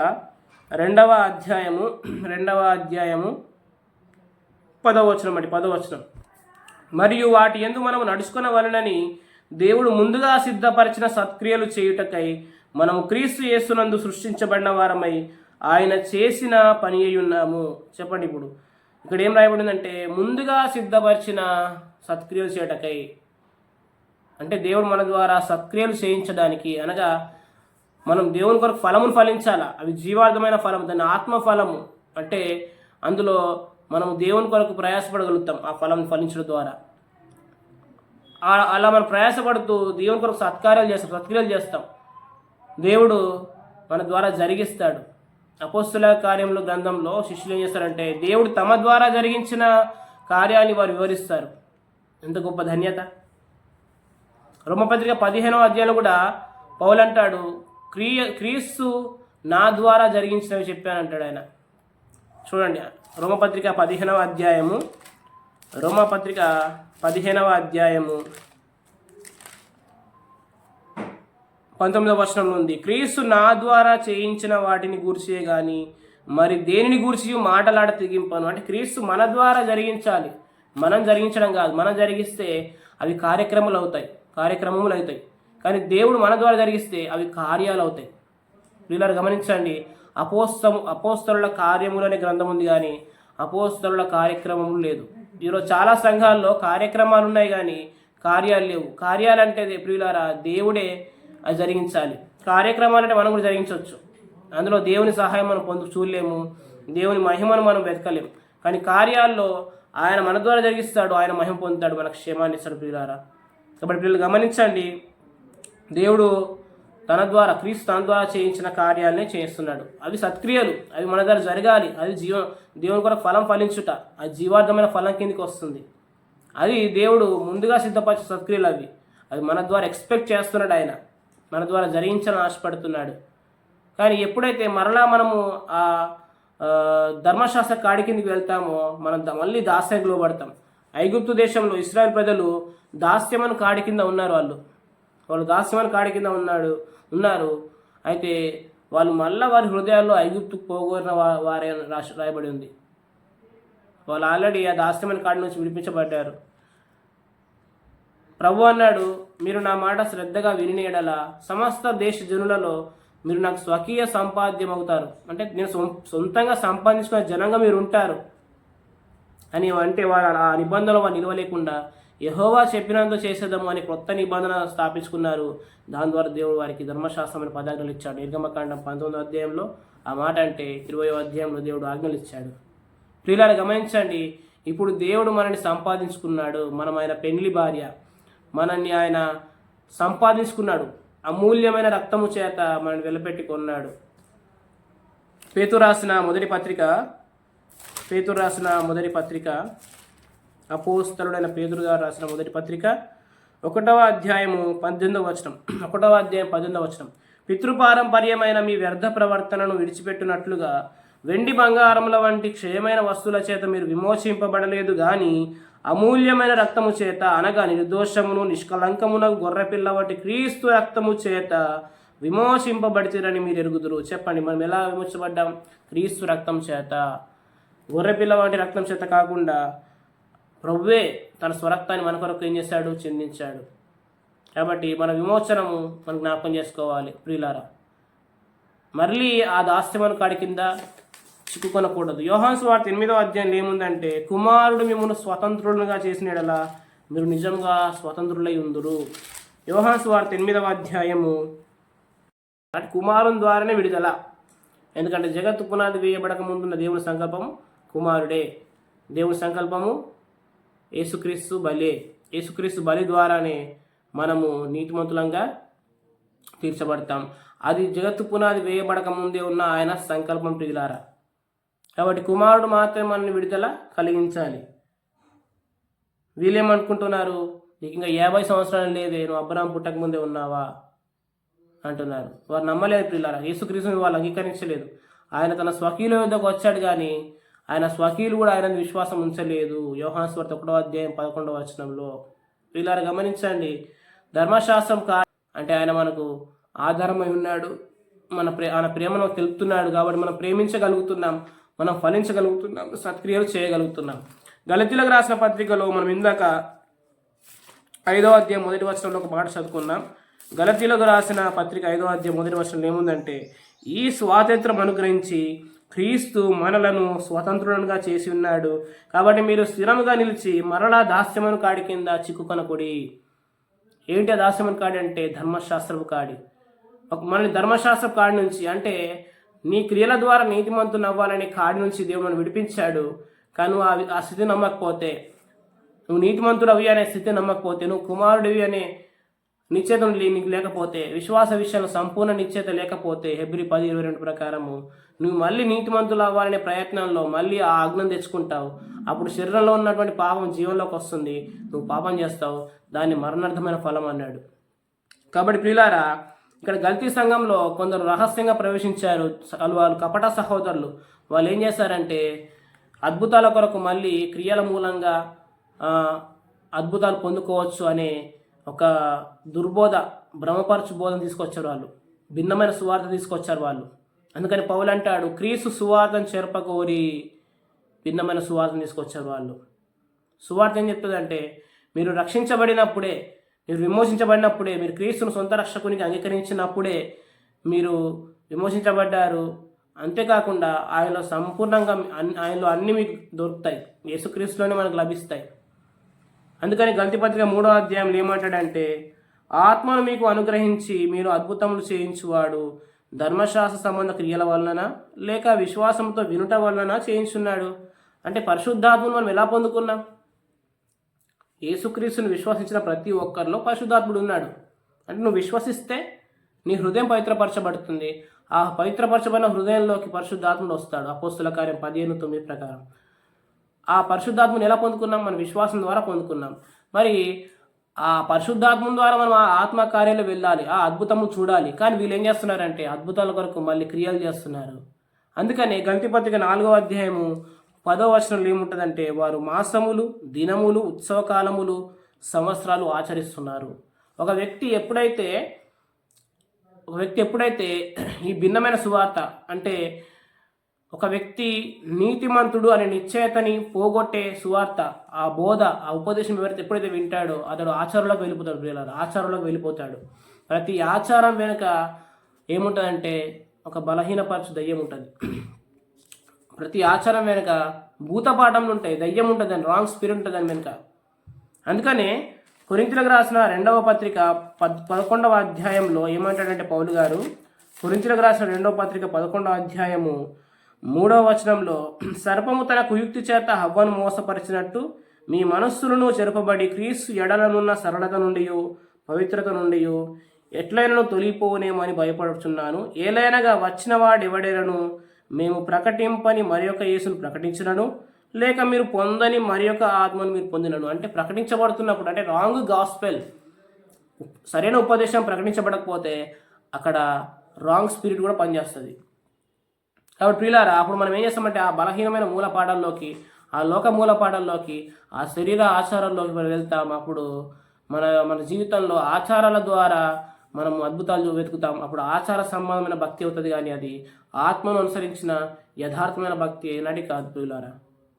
2వ అధ్యాయము 10వ వచనం. మరియు వాటి యందు మనము నడుచుకొనవలెనని దేవుడు ముందుగా సిద్ధపరిచిన సత్క్రియలు చేయుటకై మనము క్రీస్తు యేసునందు సృష్టించబడిన వారమై ఆయన చేసిన పని అయి ఉన్నాము. చెప్పండి, ఇప్పుడు ఇక్కడ ఏం రాయబడిందంటే ముందుగా సిద్ధపరిచిన సత్క్రియలు చేయటకై, అంటే దేవుడు మన ద్వారా సత్క్రియలు చేయించడానికి, అనగా మనం దేవుని కొరకు ఫలమును ఫలించాలా. అవి జీవార్థమైన ఫలం, దాన్ని ఆత్మఫలము. అంటే అందులో మనం దేవుని కొరకు ప్రయాసపడగలుగుతాం ఆ ఫలం ఫలించడం ద్వారా. అలా మనం ప్రయాసపడుతూ దేవుని కొరకు సత్క్రియలు చేస్తాం. దేవుడు మన ద్వారా జరిగిస్తాడు. అపోస్తుల కార్యముల గ్రంథంలో శిష్యులు ఏం చేస్తారంటే దేవుడు తమ ద్వారా జరిగించిన కార్యాన్ని వారు వివరిస్తారు. ఎంత గొప్ప ధన్యత. రోమపత్రిక 15వ అధ్యాయంలో కూడా పౌలు అంటాడు, క్రీస్తు నా ద్వారా జరిగించినవి చెప్పానంటాడు ఆయన. చూడండి, రోమపత్రిక 15వ అధ్యాయము 19వ వచనంలో ఉంది, క్రీస్తు నా ద్వారా చేయించిన వాటిని గూర్చియే కానీ మరి దేనిని గూర్చి మాటలాడ తెగింపను. అంటే క్రీస్తు మన ద్వారా జరిగించాలి, మనం జరిగించడం కాదు. మనం జరిగిస్తే అవి కార్యక్రమాలు అవుతాయి. కానీ దేవుడు మన ద్వారా జరిగిస్తే అవి కార్యాలు అవుతాయి. వీళ్ళని గమనించండి, అపోస్తలుల కార్యములు అనే గ్రంథం ఉంది, కానీ అపోస్తలుల కార్యక్రమములు లేదు. ఈరోజు చాలా సంఘాల్లో కార్యక్రమాలు ఉన్నాయి కానీ కార్యాలు లేవు. కార్యాలంటే ప్రియులారా దేవుడే అది జరిగించాలి. కార్యక్రమాలంటే మనం కూడా జరిగించవచ్చు, అందులో దేవుని సహాయం మనం చూడలేము, దేవుని మహిమను మనం వెతకలేము. కానీ కార్యాల్లో ఆయన మన ద్వారా జరిగిస్తాడు, ఆయన మహిమ పొందుతాడు, మనకు క్షేమాన్ని ఇస్తాడు. ప్రియులారా కాబట్టి పిల్లలు గమనించండి, దేవుడు క్రీస్తు తన ద్వారా చేయించిన కార్యాలనే చేస్తున్నాడు. అవి సత్క్రియలు, అవి మన ద్వారా జరగాలి. అది దేవుని కొరకు ఫలం ఫలించుట, అది జీవార్థమైన ఫలం కిందకి వస్తుంది. అది దేవుడు ముందుగా సిద్ధపరిచిన సత్క్రియలు. అవి మన ద్వారా ఎక్స్పెక్ట్ చేస్తున్నాడు, ఆయన మన ద్వారా జరిగించాలని ఆశపడుతున్నాడు. కానీ ఎప్పుడైతే మరలా మనము ఆ ధర్మశాస్త్ర కాడి కిందికి వెళ్తామో మనం మళ్ళీ దాస్యానికి లోబడతాం. ఐగుప్తు దేశంలో ఇశ్రాయేల్ ప్రజలు దాస్యమని కాడి కింద ఉన్నారు. వాళ్ళు దాస్యమని కాడి కింద ఉన్నారు. అయితే వాళ్ళు మళ్ళీ వారి హృదయాల్లో ఐగుప్తుకు పోగొరిన వారే రాయబడి ఉంది. వాళ్ళు ఆల్రెడీ ఆ దాస్యమైన కాడి నుంచి విడిపించబడ్డారు. ప్రభు అన్నాడు, మీరు నా మాట శ్రద్ధగా విని ఎడల సమస్త దేశ జనులలో మీరు నాకు స్వకీయ సంపాద్యం అవుతారు. అంటే నేను సొంతంగా సంపాదించుకున్న జనంగా మీరు ఉంటారు అని. అంటే వారు ఆ నిబంధనలు వారు నిలవలేకుండా యెహోవా చెప్పినంత చేసేద్దాము అని కొత్త నిబంధన స్థాపించుకున్నారు. దాని ద్వారా దేవుడు వారికి ధర్మశాస్త్రమైన పదాజ్ఞలు ఇచ్చాడు. నిర్గమకాండం 19వ అధ్యాయంలో ఆ మాట అంటే 20వ అధ్యాయంలో దేవుడు ఆజ్ఞలు ఇచ్చాడు. ప్రియులారా గమనించండి, ఇప్పుడు దేవుడు మనల్ని సంపాదించుకున్నాడు. మనం ఆయన పెండ్లి భార్య, మనల్ని ఆయన సంపాదించుకున్నాడు. అమూల్యమైన రక్తము చేత మనల్ని వెలపెట్టి కొన్నాడు. పేతురు రాసిన మొదటి పత్రిక అపోస్తలుడైన పేతురు గారు రాసిన మొదటి పత్రిక 1వ అధ్యాయము 18వ వచనం. పితృపారంపర్యమైన మీ వ్యర్థ ప్రవర్తనను విడిచిపెట్టినట్లుగా వెండి బంగారముల వంటి క్షయమైన వస్తువుల చేత మీరు విమోచింపబడలేదు గాని అమూల్యమైన రక్తము చేత, అనగా నిర్దోషమును నిష్కలంకమున గొర్రెపిల్ల వంటి క్రీస్తు రక్తము చేత విమోచింపబడితేరని మీరు ఎరుగుదురు. చెప్పండి, మనం ఎలా విమోచించబడ్డాం? క్రీస్తు రక్తం చేత. గొర్రెపిల్ల వంటి రక్తం చేత కాకుండా ప్రభువే తన స్వరక్తాన్ని మన కొరకు ఏం చేశాడు? చెందించాడు. కాబట్టి మన విమోచనము మనం జ్ఞాపకం చేసుకోవాలి. ప్రియులారా, మళ్ళీ ఆ దాస్యమను కాడి కింద చిక్కుకొనకూడదు. యోహాను సువార్త 8వ అధ్యాయంలో ఏముందంటే, కుమారుడు మిమ్మల్ని స్వతంత్రులుగా చేసిన యెడల మీరు నిజంగా స్వతంత్రులై ఉందురు. యోహాను సువార్త 8వ అధ్యాయము కుమారుని ద్వారానే విడుదల. ఎందుకంటే జగత్తు పునాది వేయబడక ముందున్న దేవుని సంకల్పం కుమారుడే. దేవుని సంకల్పము యేసుక్రీస్తు బలి ద్వారానే మనము నీతిమంతులంగా తీర్చబడతాం. అది జగత్తు పునాది వేయబడక ముందే ఉన్న ఆయన సంకల్పం. ప్రియులారా, కాబట్టి కుమారుడు మాత్రమే మనల్ని విడుదల కలిగించాలి. వీళ్ళేమనుకుంటున్నారు, నీకు ఇంకా 50 సంవత్సరాలు లేదే, నువ్వు అబ్రహాం పుట్టక ముందే ఉన్నావా అంటున్నారు. వారు నమ్మలేదు. ప్రియులారా, యేసుక్రీస్తుని వాళ్ళు అంగీకరించలేదు. ఆయన తన స్వకీయుల యొద్దకు వచ్చాడు కానీ ఆయన స్వకీయులు కూడా ఆయన విశ్వాసం ఉంచలేదు. యోహాను సువార్త 1వ అధ్యాయం 11వ వచనంలో. ప్రియులారా గమనించండి, ధర్మశాస్త్రం అంటే ఆయన మనకు ఆధారమై ఉన్నాడు. ఆయన ప్రేమను తెలుపుతున్నాడు కాబట్టి మనం ప్రేమించగలుగుతున్నాం, మనం ఫలించగలుగుతున్నాం, సత్క్రియలు చేయగలుగుతున్నాం. గలతీయులకు రాసిన పత్రికలో మనం ఇందాక 5వ అధ్యాయం 1వ వచనంలో ఒక మాట చదువుకున్నాం. గలతీయులకు రాసిన పత్రిక 5వ అధ్యాయం 1వ వచనంలో ఏముందంటే, ఈ స్వాతంత్రం అనుగ్రహించి క్రీస్తు మనలను స్వతంత్రులుగా చేసి ఉన్నాడు. కాబట్టి మీరు స్థిరముగా నిలిచి మరలా దాస్యమను కాడి కింద చిక్కుకొనకూడి. ఏంటి ఆ దాస్యమను కాడి అంటే? ధర్మశాస్త్రపు కాడి. మనల్ని ధర్మశాస్త్రపు కాడి నుంచి, అంటే నీ క్రియల ద్వారా నీతిమంతుని అవ్వాలనే కాడి నుంచి దేవుడు విడిపించాడు. కానీ నువ్వు ఆ స్థితి నమ్మకపోతే, నువ్వు నీతిమంతుడు అవి అనే స్థితి నమ్మకపోతే, నువ్వు కుమారుడివి అనే నిశ్చేత నీకు లేకపోతే, విశ్వాస విషయంలో సంపూర్ణ నిశ్చేత లేకపోతే, హెబ్రీ 10:22 ప్రకారము నువ్వు మళ్ళీ నీతిమంతులు అవ్వాలనే ప్రయత్నంలో మళ్ళీ ఆ ఆజ్ఞను తెచ్చుకుంటావు. అప్పుడు శరీరంలో ఉన్నటువంటి పాపం జీవంలోకి వస్తుంది, నువ్వు పాపం చేస్తావు, దాన్ని మరణార్థమైన ఫలం అన్నాడు. కాబట్టి ప్రియులారా, ఇక్కడ గల్తీ సంఘంలో కొందరు రహస్యంగా ప్రవేశించారు. వాళ్ళు కపట సహోదరులు. వాళ్ళు ఏం చేశారంటే, అద్భుతాల కొరకు మళ్ళీ క్రియల మూలంగా అద్భుతాలు పొందుకోవచ్చు అనే ఒక దుర్బోధ, భ్రమపరచు బోధన తీసుకొచ్చారు వాళ్ళు. భిన్నమైన సువార్త తీసుకొచ్చారు వాళ్ళు. అందుకని పౌలు అంటాడు, క్రీస్తు సువార్తను చెరపకోరి భిన్నమైన సువార్తను తీసుకొచ్చారు వాళ్ళు. సువార్త ఏం చెప్తుందంటే, మీరు రక్షించబడినప్పుడే, మీరు విమోచించబడినప్పుడే, మీరు క్రీస్తును సొంత రక్షకునికి అంగీకరించినప్పుడే మీరు విమోచించబడ్డారు. అంతేకాకుండా ఆయనలో సంపూర్ణంగా ఆయనలో అన్నీ మీకు దొరుకుతాయి, యేసుక్రీస్తులోనే మనకు లభిస్తాయి. అందుకని గలతీ పత్రిక 3వ అధ్యాయంలో ఏమంటాడంటే, ఆత్మను మీకు అనుగ్రహించి మీరు అద్భుతములు చేయించువాడు ధర్మశాస్త్ర సంబంధ క్రియల వలన లేక విశ్వాసంతో వినుట వలన చేయించున్నాడు. అంటే పరిశుద్ధాత్మను మనం ఎలా పొందుకున్నాం? యేసుక్రీస్తుని విశ్వసించిన ప్రతి ఒక్కరిలో పరిశుద్ధాత్ముడు ఉన్నాడు. అంటే నువ్వు విశ్వసిస్తే నీ హృదయం పవిత్రపరచబడుతుంది. ఆ పవిత్రపరచబడిన హృదయంలోకి పరిశుద్ధాత్ముడు వస్తాడు. అపోస్తుల కార్యం 15:9 ప్రకారం. ఆ పరిశుద్ధాత్మను ఎలా పొందుకున్నాం? మన విశ్వాసం ద్వారా పొందుకున్నాం. మరి ఆ పరిశుద్ధాత్మ ద్వారా మనం ఆ ఆత్మ కార్యాలు వెళ్ళాలి, ఆ అద్భుతము చూడాలి. కానీ వీళ్ళు ఏం చేస్తున్నారంటే, అద్భుతాల కొరకు మళ్ళీ క్రియలు చేస్తున్నారు. అందుకని గలతీ పత్రిక 4వ అధ్యాయము 10వ వచనంలో ఏముంటుందంటే, వారు మాసములు, దినములు, ఉత్సవకాలములు, సంవత్సరాలు ఆచరిస్తున్నారు. ఒక వ్యక్తి ఎప్పుడైతే ఒక వ్యక్తి ఎప్పుడైతే ఈ భిన్నమైన సువార్త అంటే ఒక వ్యక్తి నీతిమంతుడు అనే నిశ్చయతని పోగొట్టే సువార్త, ఆ బోధ, ఆ ఉపదేశం ఎవరైతే ఎప్పుడైతే వింటాడో అతడు ఆచారంలోకి వెళ్ళిపోతాడు. ప్రియులారా, ఆచారంలోకి వెళ్ళిపోతాడు. ప్రతి ఆచారం వెనుక ఏముంటుందంటే ఒక బలహీనపరచు దయ్యం ఉంటుంది. ప్రతి ఆచారం వెనుక భూతపాఠంలు ఉంటాయి, దయ్యం ఉంటుంది, అని రాంగ్ స్పిరిట్ ఉంటుంది దాని వెనుక. అందుకనే కొరింథీయులకు రాసిన 2వ పత్రిక 11వ అధ్యాయంలో ఏమంటాడంటే పౌలు గారు, కొరింథీయులకు రాసిన 2వ పత్రిక 11వ అధ్యాయము 3వ వచనంలో, సర్పము తన కుయుక్తి చేత హవ్వను మోసపరిచినట్టు మీ మనస్సులను చెరపబడి క్రీస్తు ఎడలనున్న సరళత నుండి పవిత్రత నుండి ఎట్లైనను తొలిపోనేమని భయపడుచున్నాను. ఏలైనగా వచ్చిన వాడెవడేలను మేము ప్రకటింపని మరి యొక్క యేసును ప్రకటించినను, లేక మీరు పొందని మరి యొక్క ఆత్మను మీరు పొందినను. అంటే ప్రకటించబడుతున్నప్పుడు, అంటే రాంగ్ గాస్పెల్, సరైన ఉపదేశం ప్రకటించబడకపోతే అక్కడ రాంగ్ స్పిరిట్ కూడా పనిచేస్తుంది. కాబట్టి ప్రియులారా, అప్పుడు మనం ఏం చేస్తామంటే ఆ బలహీనమైన మూలపాఠాల్లోకి, ఆ లోక మూలపాఠాల్లోకి, ఆ శరీర ఆచారాల్లోకి మనం వెళ్తాం. అప్పుడు మన మన జీవితంలో ఆచారాల ద్వారా మనం అద్భుతాలు వెతుకుతాం. అప్పుడు ఆచార సంబంధమైన భక్తి అవుతుంది, కానీ అది ఆత్మను అనుసరించిన యథార్థమైన భక్తి ఏనాటి కాదు. ప్రియులారా,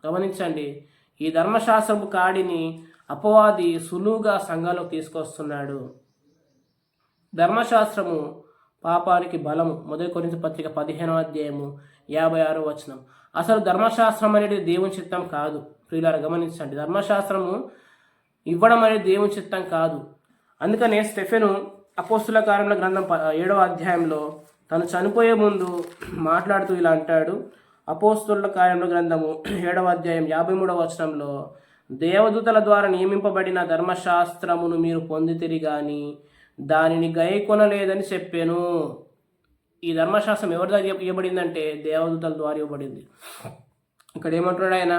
గమనించండి, ఈ ధర్మశాస్త్రపు కాడిని అపవాది సులువుగా సంఘంలోకి తీసుకొస్తున్నాడు. ధర్మశాస్త్రము పాపానికి బలము. 1 కొరింథీ పత్రిక 15వ అధ్యాయము 56వ వచనం. అసలు ధర్మశాస్త్రం అనేది దేవుని చిత్తం కాదు. ప్రియులారా, గమనించండి, ధర్మశాస్త్రము ఇవ్వడం అనేది దేవుని చిత్తం కాదు. అందుకనే స్టెఫెను అపోస్తుల కార్యముల గ్రంథం 7వ అధ్యాయంలో తను చనిపోయే ముందు మాట్లాడుతూ ఇలా అంటాడు. అపోస్తుల కార్యముల గ్రంథము 7వ అధ్యాయం 53వ వచనంలో, దేవదూతల ద్వారా నియమింపబడిన ధర్మశాస్త్రమును మీరు పొందితిరి గాని దానిని గైకొనలేదని చెప్పాను. ఈ ధర్మశాస్త్రం ఎవరి ద్వారా ఇవ్వబడిందంటే దేవదూతల ద్వారా ఇవ్వబడింది. ఇక్కడ ఏమంటున్నాడు ఆయన,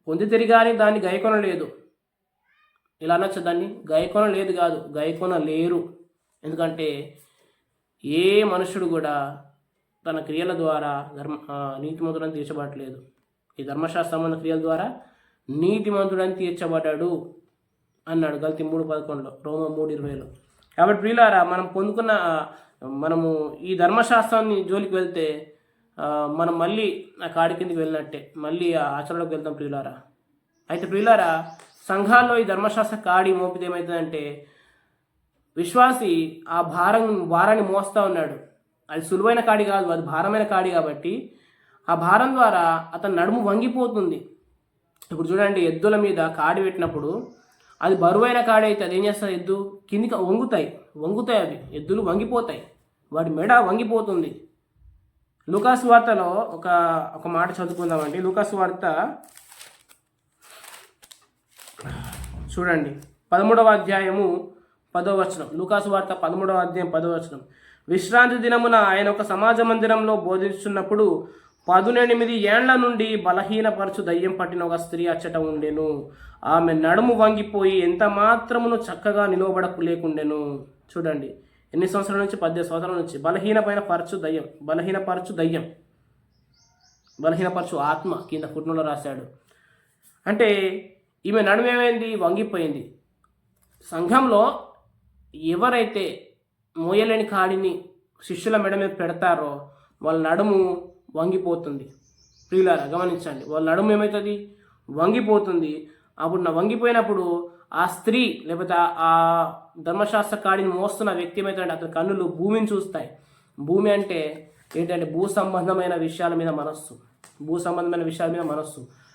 పొందితిరి కానీ దాన్ని గైకొనలేదు. ఇలా అనొచ్చు, దాన్ని గైకొనలేదు కాదు, గైకొనలేరు. ఎందుకంటే ఏ మనుషుడు కూడా తన క్రియల ద్వారా నీతిమంతుడని తీర్చబడలేదు. ఈ ధర్మశాస్త్ర సంబంధ క్రియల ద్వారా నీతిమంతుడని తీర్చబడ్డాడు అన్నాడు గలతీ 3:11లో, రోమా 3:20లో. కాబట్టి ప్రియులారా, మనము ఈ ధర్మశాస్త్రాన్ని జోలికి వెళ్తే మనం మళ్ళీ ఆ కాడి కిందకి వెళ్ళినట్టే, మళ్ళీ ఆ ఆచరణలోకి వెళ్తాం ప్రియులారా. అయితే ప్రియులారా, సంఘాల్లో ఈ ధర్మశాస్త్ర కాడి మోపితే ఏమవుతుందంటే విశ్వాసి ఆ భారాన్ని మోస్తూ ఉన్నాడు. అది సులువైన కాడి కాదు, అది భారమైన కాడి. కాబట్టి ఆ భారం ద్వారా అతని నడుము వంగిపోతుంది. ఇప్పుడు చూడండి, ఎద్దుల మీద కాడి పెట్టినప్పుడు అది బరువైన కాడి అయితే అది ఏం చేస్తుంది, ఎద్దు కిందికి వంగుతాయి అవి ఎద్దులు వంగిపోతాయి, వాడి మెడ వంగిపోతుంది. లూకాసు వార్తలో ఒక మాట చదువుకుందామండి. లూకాసు వార్త చూడండి, 13వ అధ్యాయము 10వ వచనం. లూకాసు వార్త 13వ అధ్యాయం 10వ వచనం. విశ్రాంతి దినమున ఆయన ఒక సమాజ మందిరంలో బోధించున్నప్పుడు 18 ఏండ్ల నుండి బలహీనపరచు దయ్యం పట్టిన ఒక స్త్రీ అచ్చట ఉండెను. ఆమె నడుము వంగిపోయి ఎంత మాత్రమును చక్కగా నిలవబడకు లేకుండెను. చూడండి, ఎన్ని సంవత్సరాల నుంచి? 18 సంవత్సరాల నుంచి. బలహీనపరచు ఆత్మ కింద ఫుట్నోలో రాశాడు. అంటే ఈమె నడుము ఏమైంది? వంగిపోయింది. సంఘంలో ఎవరైతే మోయలేని కాడిని శిష్యుల మెడ మీద పెడతారో వాళ్ళ నడుము వంగిపోతుంది. ప్రియులారా, గమనించండి, వాళ్ళ నడుము ఏమవుతుంది? వంగిపోతుంది. అప్పుడు వంగిపోయినప్పుడు ఆ స్త్రీ లేకపోతే ఆ ధర్మశాస్త్ర కాడిని మోస్తున్న వ్యక్తి ఏమవుతాడంటే అతని కన్నులు భూమిని చూస్తాయి. భూమి అంటే ఏంటంటే భూ సంబంధమైన విషయాల మీద మనస్సు.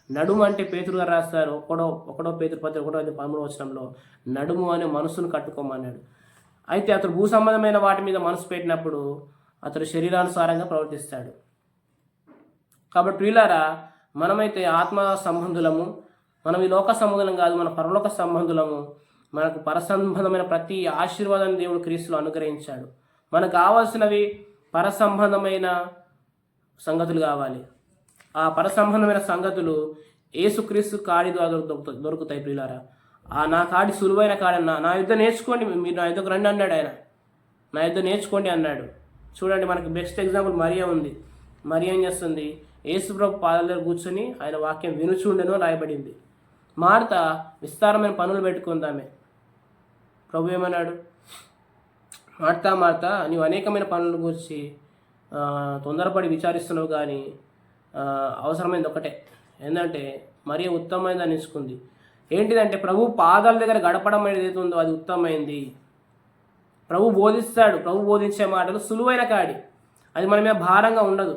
నడుము అంటే పేతురు గారు రాస్తారు, ఒకటో పేతురు పత్రిక 1:13 వచనంలో, నడుము అనే మనసును కట్టుకోమన్నాడు. అయితే అతడు భూ సంబంధమైన వాటి మీద మనసు పెట్టినప్పుడు అతడు శరీరానుసారంగా ప్రవర్తిస్తాడు. కాబట్టి ప్రియులారా, మనమైతే ఆత్మ సంబంధులము, మనం ఈ లోక సంబంధులం కాదు, మన పరలోక సంబంధులము. మనకు పరసంబంధమైన ప్రతి ఆశీర్వాదాన్ని దేవుడు క్రీస్తులో అనుగ్రహించాడు. మనకు కావాల్సినవి పరసంబంధమైన సంగతులు కావాలి. ఆ పరసంబంధమైన సంగతులు యేసుక్రీస్తు కాడి ద్వారా దొరుకుతాయి. ప్రియులారా, నా కాడి సులువైన కాడి అన్న, నా యుద్ధ నేర్చుకోండి, మీరు నా యుద్ధకు రండి అన్నాడు ఆయన. నా యుద్ధ నేర్చుకోండి అన్నాడు. చూడండి, మనకి బెస్ట్ ఎగ్జాంపుల్ మరియా ఉంది. మరియా ఏం చేస్తుంది? యేసుప్రభు పాదాల దగ్గర కూర్చొని ఆయన వాక్యం వినుచుండెనో రాయబడింది. మార్త విస్తారమైన పనులు పెట్టుకుందామే. ప్రభు ఏమన్నాడు? మార్తా మార్తా నీవు అనేకమైన పనుల గురించి తొందరపడి విచారిస్తున్నావు, కానీ అవసరమైంది ఒకటే, ఏంటంటే మరీ ఉత్తమమైనది ఎంచుకుంది. ఏంటిదంటే ప్రభు పాదాల దగ్గర గడపడం అనేది ఏది ఉందో అది ఉత్తమమైంది. ప్రభు బోధిస్తాడు, ప్రభు బోధించే మాటలు సులువైన కాడి, అది మన మీద భారంగా ఉండదు.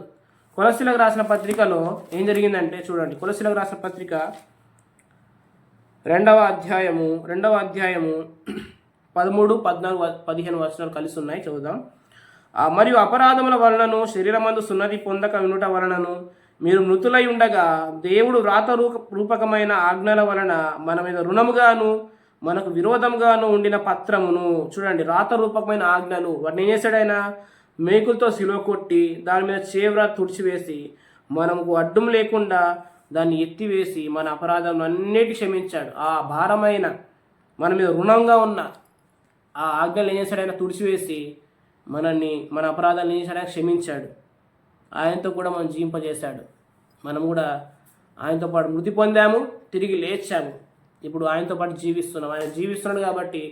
కొలస్సీలకు రాసిన పత్రికలో ఏం జరిగిందంటే చూడండి, కొలస్సీలకు రాసిన పత్రిక 2వ అధ్యాయము 13, 14, 15 వచనాలు కలిసి ఉన్నాయి, చదువుదాం. మరియు అపరాధముల వలనను శరీరమందు సున్నతి పొందక వినుట వలనను మీరు మృతులై ఉండగా దేవుడు వ్రాత రూపకమైన ఆజ్ఞల వలన మన మీద రుణముగాను మనకు విరోధంగాను ఉండిన పత్రమును, చూడండి రాత రూపకమైన ఆజ్ఞలు, వాటిని ఏం చేశాడు ఆయన? మేకులతో సిలువ కొట్టి దాని మీద చేవ్ర తుడిచివేసి మనకు అడ్డం లేకుండా దాన్ని ఎత్తివేసి మన అపరాధం అన్నిటి క్షమించాడు. ఆ భారమైన మన మీద రుణంగా ఉన్న ఆ ఆజ్ఞలు ఏం చేశాడు ఆయన? తుడిచివేసి మన అపరాధాలను ఏం చేశాడు? ఆయన క్షమించాడు. ఆయనతో కూడా మనం జీవింపజేశాడు. మనం కూడా ఆయనతో పాటు మృతి పొందాము, తిరిగి లేచాము. ఇప్పుడు ఆయనతో పాటు జీవిస్తున్నాం. ఆయన జీవిస్తున్నాడు కాబట్టి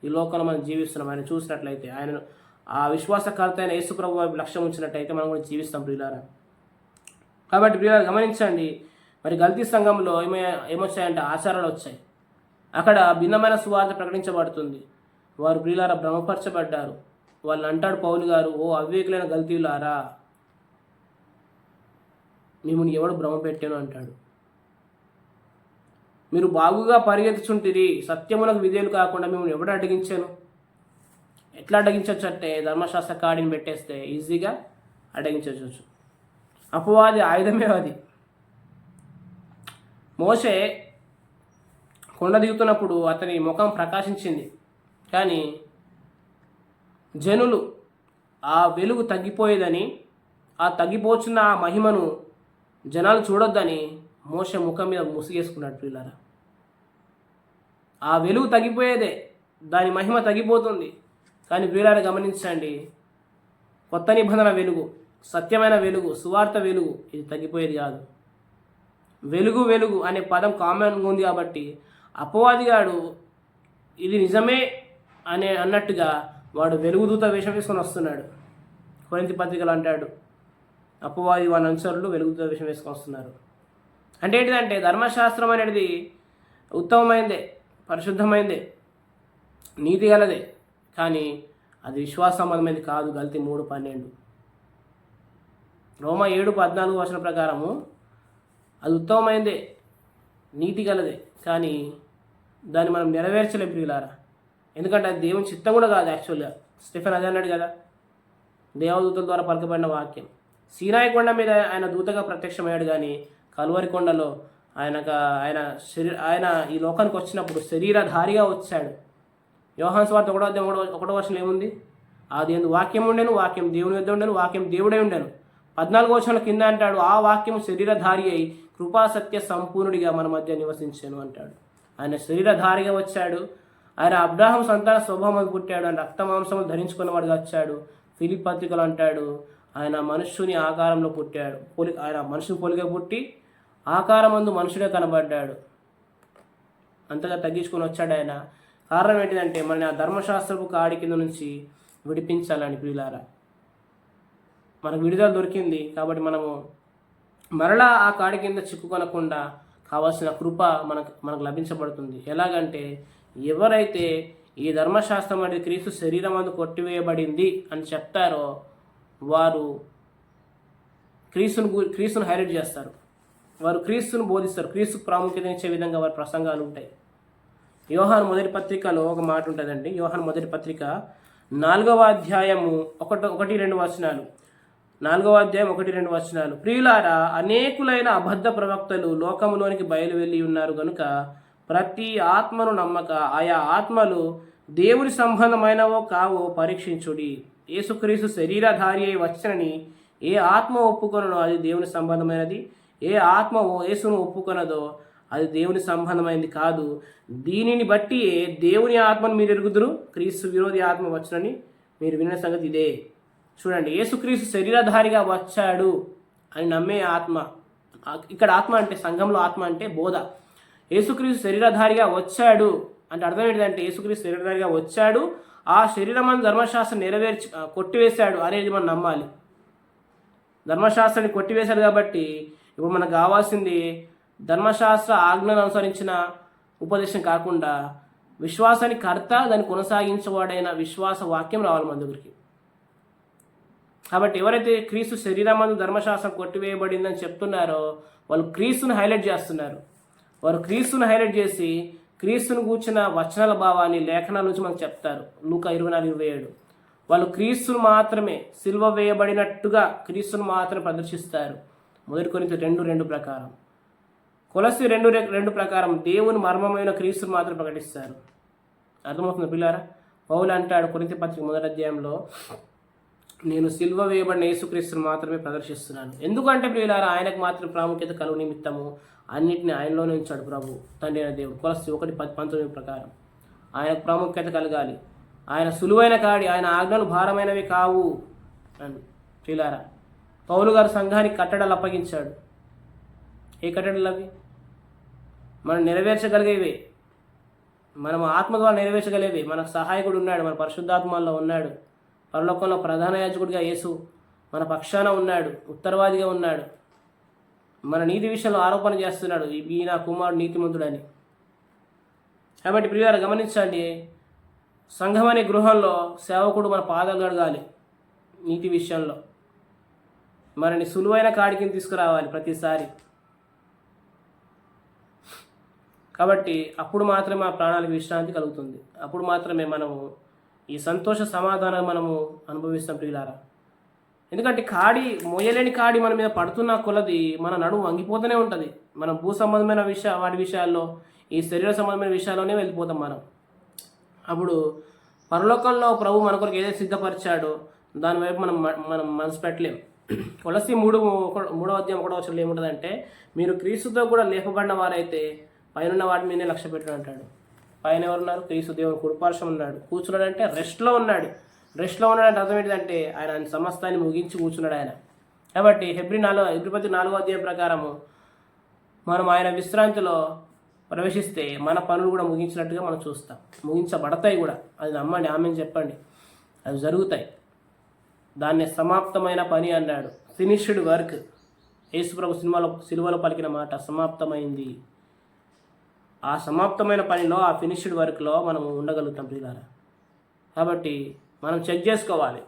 ఈ లోకంలో మనం జీవిస్తున్నాం. ఆయన చూసినట్లయితే, ఆయన ఆ విశ్వాసకర్త అయిన యేసుప్రభు వైపు లక్ష్యం ఉంచినట్టయితే మనం కూడా జీవిస్తాం ప్రియులారా. కాబట్టి ప్రియులారా గమనించండి, మరి గల్తీ సంఘంలో ఏమొచ్చాయంటే ఆచారాలు వచ్చాయి. అక్కడ భిన్నమైన సువార్త ప్రకటించబడుతుంది. వారు ప్రియులారా భ్రమపరచబడ్డారు. వాళ్ళు అంటాడు పౌలు గారు, ఓ అవివేకులైన గల్తీలారా, మిమ్మల్ని ఎవడు భ్రమ పెట్టాను అంటాడు. మీరు బాగుగా పరిగెత్తుచుంటిరి, సత్యములకు విధేయులు కాకుండా మిమ్మల్ని ఎవడు అడ్డగించాను? ఎట్లా అడ్డగించవచ్చు అంటే ధర్మశాస్త్ర కాడిని పెట్టేస్తే ఈజీగా అడ్డగించవచ్చు. అపవాది ఆయుధమే అది. మోషే కొండ దిగుతున్నప్పుడు అతని ముఖం ప్రకాశించింది, కానీ జనులు ఆ వెలుగు తగ్గిపోయేదని, ఆ తగ్గిపోచున్న ఆ మహిమను జనాలు చూడొద్దని మోషే ముఖం మీద ముసుగేసుకున్నాడు ప్రియులారా. ఆ వెలుగు తగ్గిపోయేదే, దాని మహిమ తగ్గిపోతుంది. కానీ ప్రియులారా గమనించండి, కొత్త నిబంధన వెలుగు, సత్యమైన వెలుగు, సువార్త వెలుగు, ఇది తగ్గిపోయేది కాదు. వెలుగు వెలుగు అనే పదం కామన్గా ఉంది కాబట్టి అపవాదిగాడు ఇది నిజమే అన్నట్టుగా వాడు వెలుగుదూత వేషం వేసుకొని వస్తున్నాడు. కొరింథీ పత్రికలు అంటాడు, అపవాది వాళ్ళ అనుచరులు వెలుగుదూత వేషం వేసుకొని వస్తున్నారు. అంటే ఏంటిదంటే ధర్మశాస్త్రం అనేది ఉత్తమమైందే, పరిశుద్ధమైందే, నీతి గలదే, కానీ అది విశ్వాస సంబంధమైనది కాదు. గల్తీ 3:12. రోమా 7:14 వచనం ప్రకారము అది ఉత్తమమైందే, నీతి గలదే, కానీ దాన్ని మనం నెరవేర్చలేం ప్రియులారా. ఎందుకంటే అది దేవుని చిత్తం కూడా కాదు. యాక్చువల్గా స్టెఫెన్ అదే అన్నాడు కదా, దేవదూతల ద్వారా పలకబడిన వాక్యం. సీనాయి కొండ మీద ఆయన దూతగా ప్రత్యక్షమయ్యాడు, కానీ కల్వరి కొండలో ఆయన ఈ లోకానికి వచ్చినప్పుడు శరీరధారిగా వచ్చాడు. యోహాను సువార్త 1:1 వచనంలో ఏముంది? అది ఎందు వాక్యం ఉండెను, వాక్యం దేవుని యొద్ద ఉండెను, వాక్యం దేవుడే ఉండెను. 14వ వచనం కింద అంటాడు, ఆ వాక్యం శరీరధారి అయి కృపాసత్య సంపూర్ణుడిగా మన మధ్య నివసించాను అంటాడు. ఆయన శరీరధారిగా వచ్చాడు. ఆయన అబ్రాహాం సంతాన స్వభావం పుట్టాడు. ఆయన రక్తమాంసములు ధరించుకున్నవాడుగా వచ్చాడు. ఫిలిప్ పత్రికలు అంటాడు, ఆయన మనుష్యుని ఆకారంలో పుట్టాడు. ఆయన మనుషుని పోలిక పుట్టి ఆకారమందు మనుషుడే కనబడ్డాడు. అంతగా తగ్గించుకొని వచ్చాడు ఆయన. కారణం ఏంటిదంటే మన ఆ ధర్మశాస్త్రపు కాడి కింద నుంచి విడిపించాలని ప్రియులారా. మనకు విడుదల దొరికింది కాబట్టి మనము మరలా ఆ కాడి కింద చిక్కుకొనకుండా కావాల్సిన కృప మనకు లభించబడుతుంది. ఎలాగంటే ఎవరైతే ఈ ధర్మశాస్త్రం అనేది క్రీస్తు శరీరం అందు కొట్టివేయబడింది అని చెప్తారో వారు క్రీస్తును హైలైట్ చేస్తారు. వారు క్రీస్తును బోధిస్తారు. క్రీస్తు ప్రాముఖ్యత ఇచ్చే విధంగా వారి ప్రసంగాలు ఉంటాయి. యోహాను మొదటి పత్రికలో ఒక మాట ఉంటుందండి. యోహాను మొదటి పత్రిక 4వ అధ్యాయము 1-2 వచనాలు. 4వ అధ్యాయం 1-2 వచనాలు. ప్రియులారా, అనేకులైన అబద్ధ ప్రవక్తలు లోకములోనికి బయలు వెళ్ళి ఉన్నారు కనుక ప్రతి ఆత్మను నమ్మక ఆయా ఆత్మలు దేవుని సంబంధమైనవో కావో పరీక్షించుడి. యేసుక్రీస్తు శరీరధారి అయి వచ్చనని ఏ ఆత్మ ఒప్పుకొనో అది దేవుని సంబంధమైనది, ఏ ఆత్మ యేసును ఒప్పుకొనదో అది దేవుని సంబంధమైనది కాదు. దీనిని బట్టి దేవుని ఆత్మను మీరు ఎరుగుదురు, క్రీస్తు విరోధి ఆత్మ వచ్చనని మీరు విన్న సంగతి ఇదే. చూడండి, యేసుక్రీస్తు శరీరధారిగా వచ్చాడు అని నమ్మే ఆత్మ. ఇక్కడ ఆత్మ అంటే సంఘంలో ఆత్మ అంటే బోధ. యేసుక్రీస్తు శరీరధారిగా వచ్చాడు అంటే అర్థం ఏంటంటే యేసుక్రీస్తు శరీరధారిగా వచ్చాడు, ఆ శరీరమందు ధర్మశాస్త్రం కొట్టివేశాడు అనేది మనం నమ్మాలి. ధర్మశాస్త్రాన్ని కొట్టివేశాడు కాబట్టి ఇప్పుడు మనకు కావాల్సింది ధర్మశాస్త్ర ఆజ్ఞను అనుసరించిన ఉపదేశం కాకుండా విశ్వాసానికి కర్త, దాన్ని కొనసాగించేవాడైన విశ్వాస వాక్యం రావాలి మన దగ్గరికి. కాబట్టి ఎవరైతే క్రీస్తు శరీరమందు ధర్మశాస్త్రం కొట్టివేయబడిందని చెప్తున్నారో వాళ్ళు క్రీస్తుని హైలైట్ చేస్తున్నారు. వారు క్రీస్తుని హైలైట్ చేసి క్రీస్తుని కూర్చున్న వచనాల భావాన్ని లేఖనాల నుంచి మనకు చెప్తారు. లూకా 24:27 వాళ్ళు క్రీస్తును మాత్రమే సిలువ వేయబడినట్టుగా క్రీస్తును మాత్రమే ప్రదర్శిస్తారు. 1 కొరింథీ 2:2 ప్రకారం, కొలస్సీ 2:2 ప్రకారం దేవుని మర్మమైన క్రీస్తును మాత్రం ప్రకటిస్తారు. అర్థమవుతుంది పిల్లారా? పౌలు అంటాడు కొరింథీ పత్రిక 1వ అధ్యాయంలో, నేను సిలువ వేయబడిన యేసుక్రీస్తును మాత్రమే ప్రదర్శిస్తున్నాను. ఎందుకంటే పిల్లారా ఆయనకు మాత్రం ప్రాముఖ్యత కలుగు నిమిత్తము అన్నిటిని ఆయనలోనే ఉంచాడు ప్రభు తండ్రి అయిన దేవుడు. కొలస్సీ 1:19 ప్రకారం ఆయనకు ప్రాముఖ్యత కలగాలి. ఆయన సులువైన కాడి, ఆయన ఆజ్ఞలు భారమైనవి కావు అని పిల్లారా. పౌలు గారు సంఘానికి కట్టడాలు అప్పగించాడు. ఏ కట్టడాలు అవి? మనం నెరవేర్చగలిగేవే, మనం ఆత్మ ద్వారా నెరవేర్చగలిగేవి. మనకు సహాయకుడు ఉన్నాడు, మన పరిశుద్ధాత్మలో ఉన్నాడు. పరలోకంలో ప్రధాన యాజకుడిగా యేసు మన పక్షాన ఉన్నాడు, ఉత్తరవాదిగా ఉన్నాడు. మన నీతి విషయంలో ఆరోపణ చేస్తున్నాడు, ఈ నా కుమారుడు నీతిమంతుడని. కాబట్టి ప్రియులారా గమనించండి, సంఘం అనే గృహంలో సేవకుడు మన పాదాలు కడగాలి. నీతి విషయంలో మనని సులువైన కాడికి తీసుకురావాలి ప్రతిసారి. కాబట్టి అప్పుడు మాత్రమే ఆ ప్రాణాలకు విశ్రాంతి కలుగుతుంది. అప్పుడు మాత్రమే మనము ఈ సంతోష సమాధానం మనము అనుభవిస్తాం ప్రియులారా. ఎందుకంటే మోయలేని కాడి మన మీద పడుతున్న కొలది మన నడుము వంగిపోతూనే ఉంటుంది. మనం భూ సంబంధమైన వాటి విషయాల్లో, ఈ శరీర సంబంధమైన విషయాల్లోనే వెళ్ళిపోతాం మనం. అప్పుడు పరలోకంలో ప్రభు మన కొరకు ఏదైతే సిద్ధపరిచాడో దానివైపు మనం మనసు పెట్టలేం. కొలస్సీ 3వ అధ్యాయం 1వ వచనంలో ఏముంటుందంటే, మీరు క్రీస్తుతో కూడా లేపబడిన వారైతే పైన వాటి మీదనే లక్ష్య పెట్టడం అంటాడు. పైన ఎవరున్నారు? క్రీస్తు దేవుని కుడిపార్శ్వం ఉన్నాడు. కూర్చున్నాడంటే రెస్ట్లో ఉన్నాడు. రెస్ట్లో ఉన్నాడంటే అర్థం ఏంటంటే ఆయన సమస్తాన్ని ముగించి కూర్చున్నాడు ఆయన. కాబట్టి హెబ్రీ 4వ అధ్యాయం ప్రకారము మనం ఆయన విశ్రాంతిలో ప్రవేశిస్తే మన పనులు కూడా ముగించినట్టుగా మనం చూస్తాం. ముగించబడతాయి కూడా. అది నమ్మండి, ఆమెను చెప్పండి, అవి జరుగుతాయి. దాన్ని సమాప్తమైన పని అన్నాడు. Finished work. యేసుప్రభు సిలువలో పలికిన మాట సమాప్తమైంది. ఆ సమాప్తమైన పనిలో, ఆ ఫినిష్డ్ వర్క్లో మనం ఉండగలుగుతాం ప్రియులారా. కాబట్టి మనం చెక్ చేసుకోవాలి,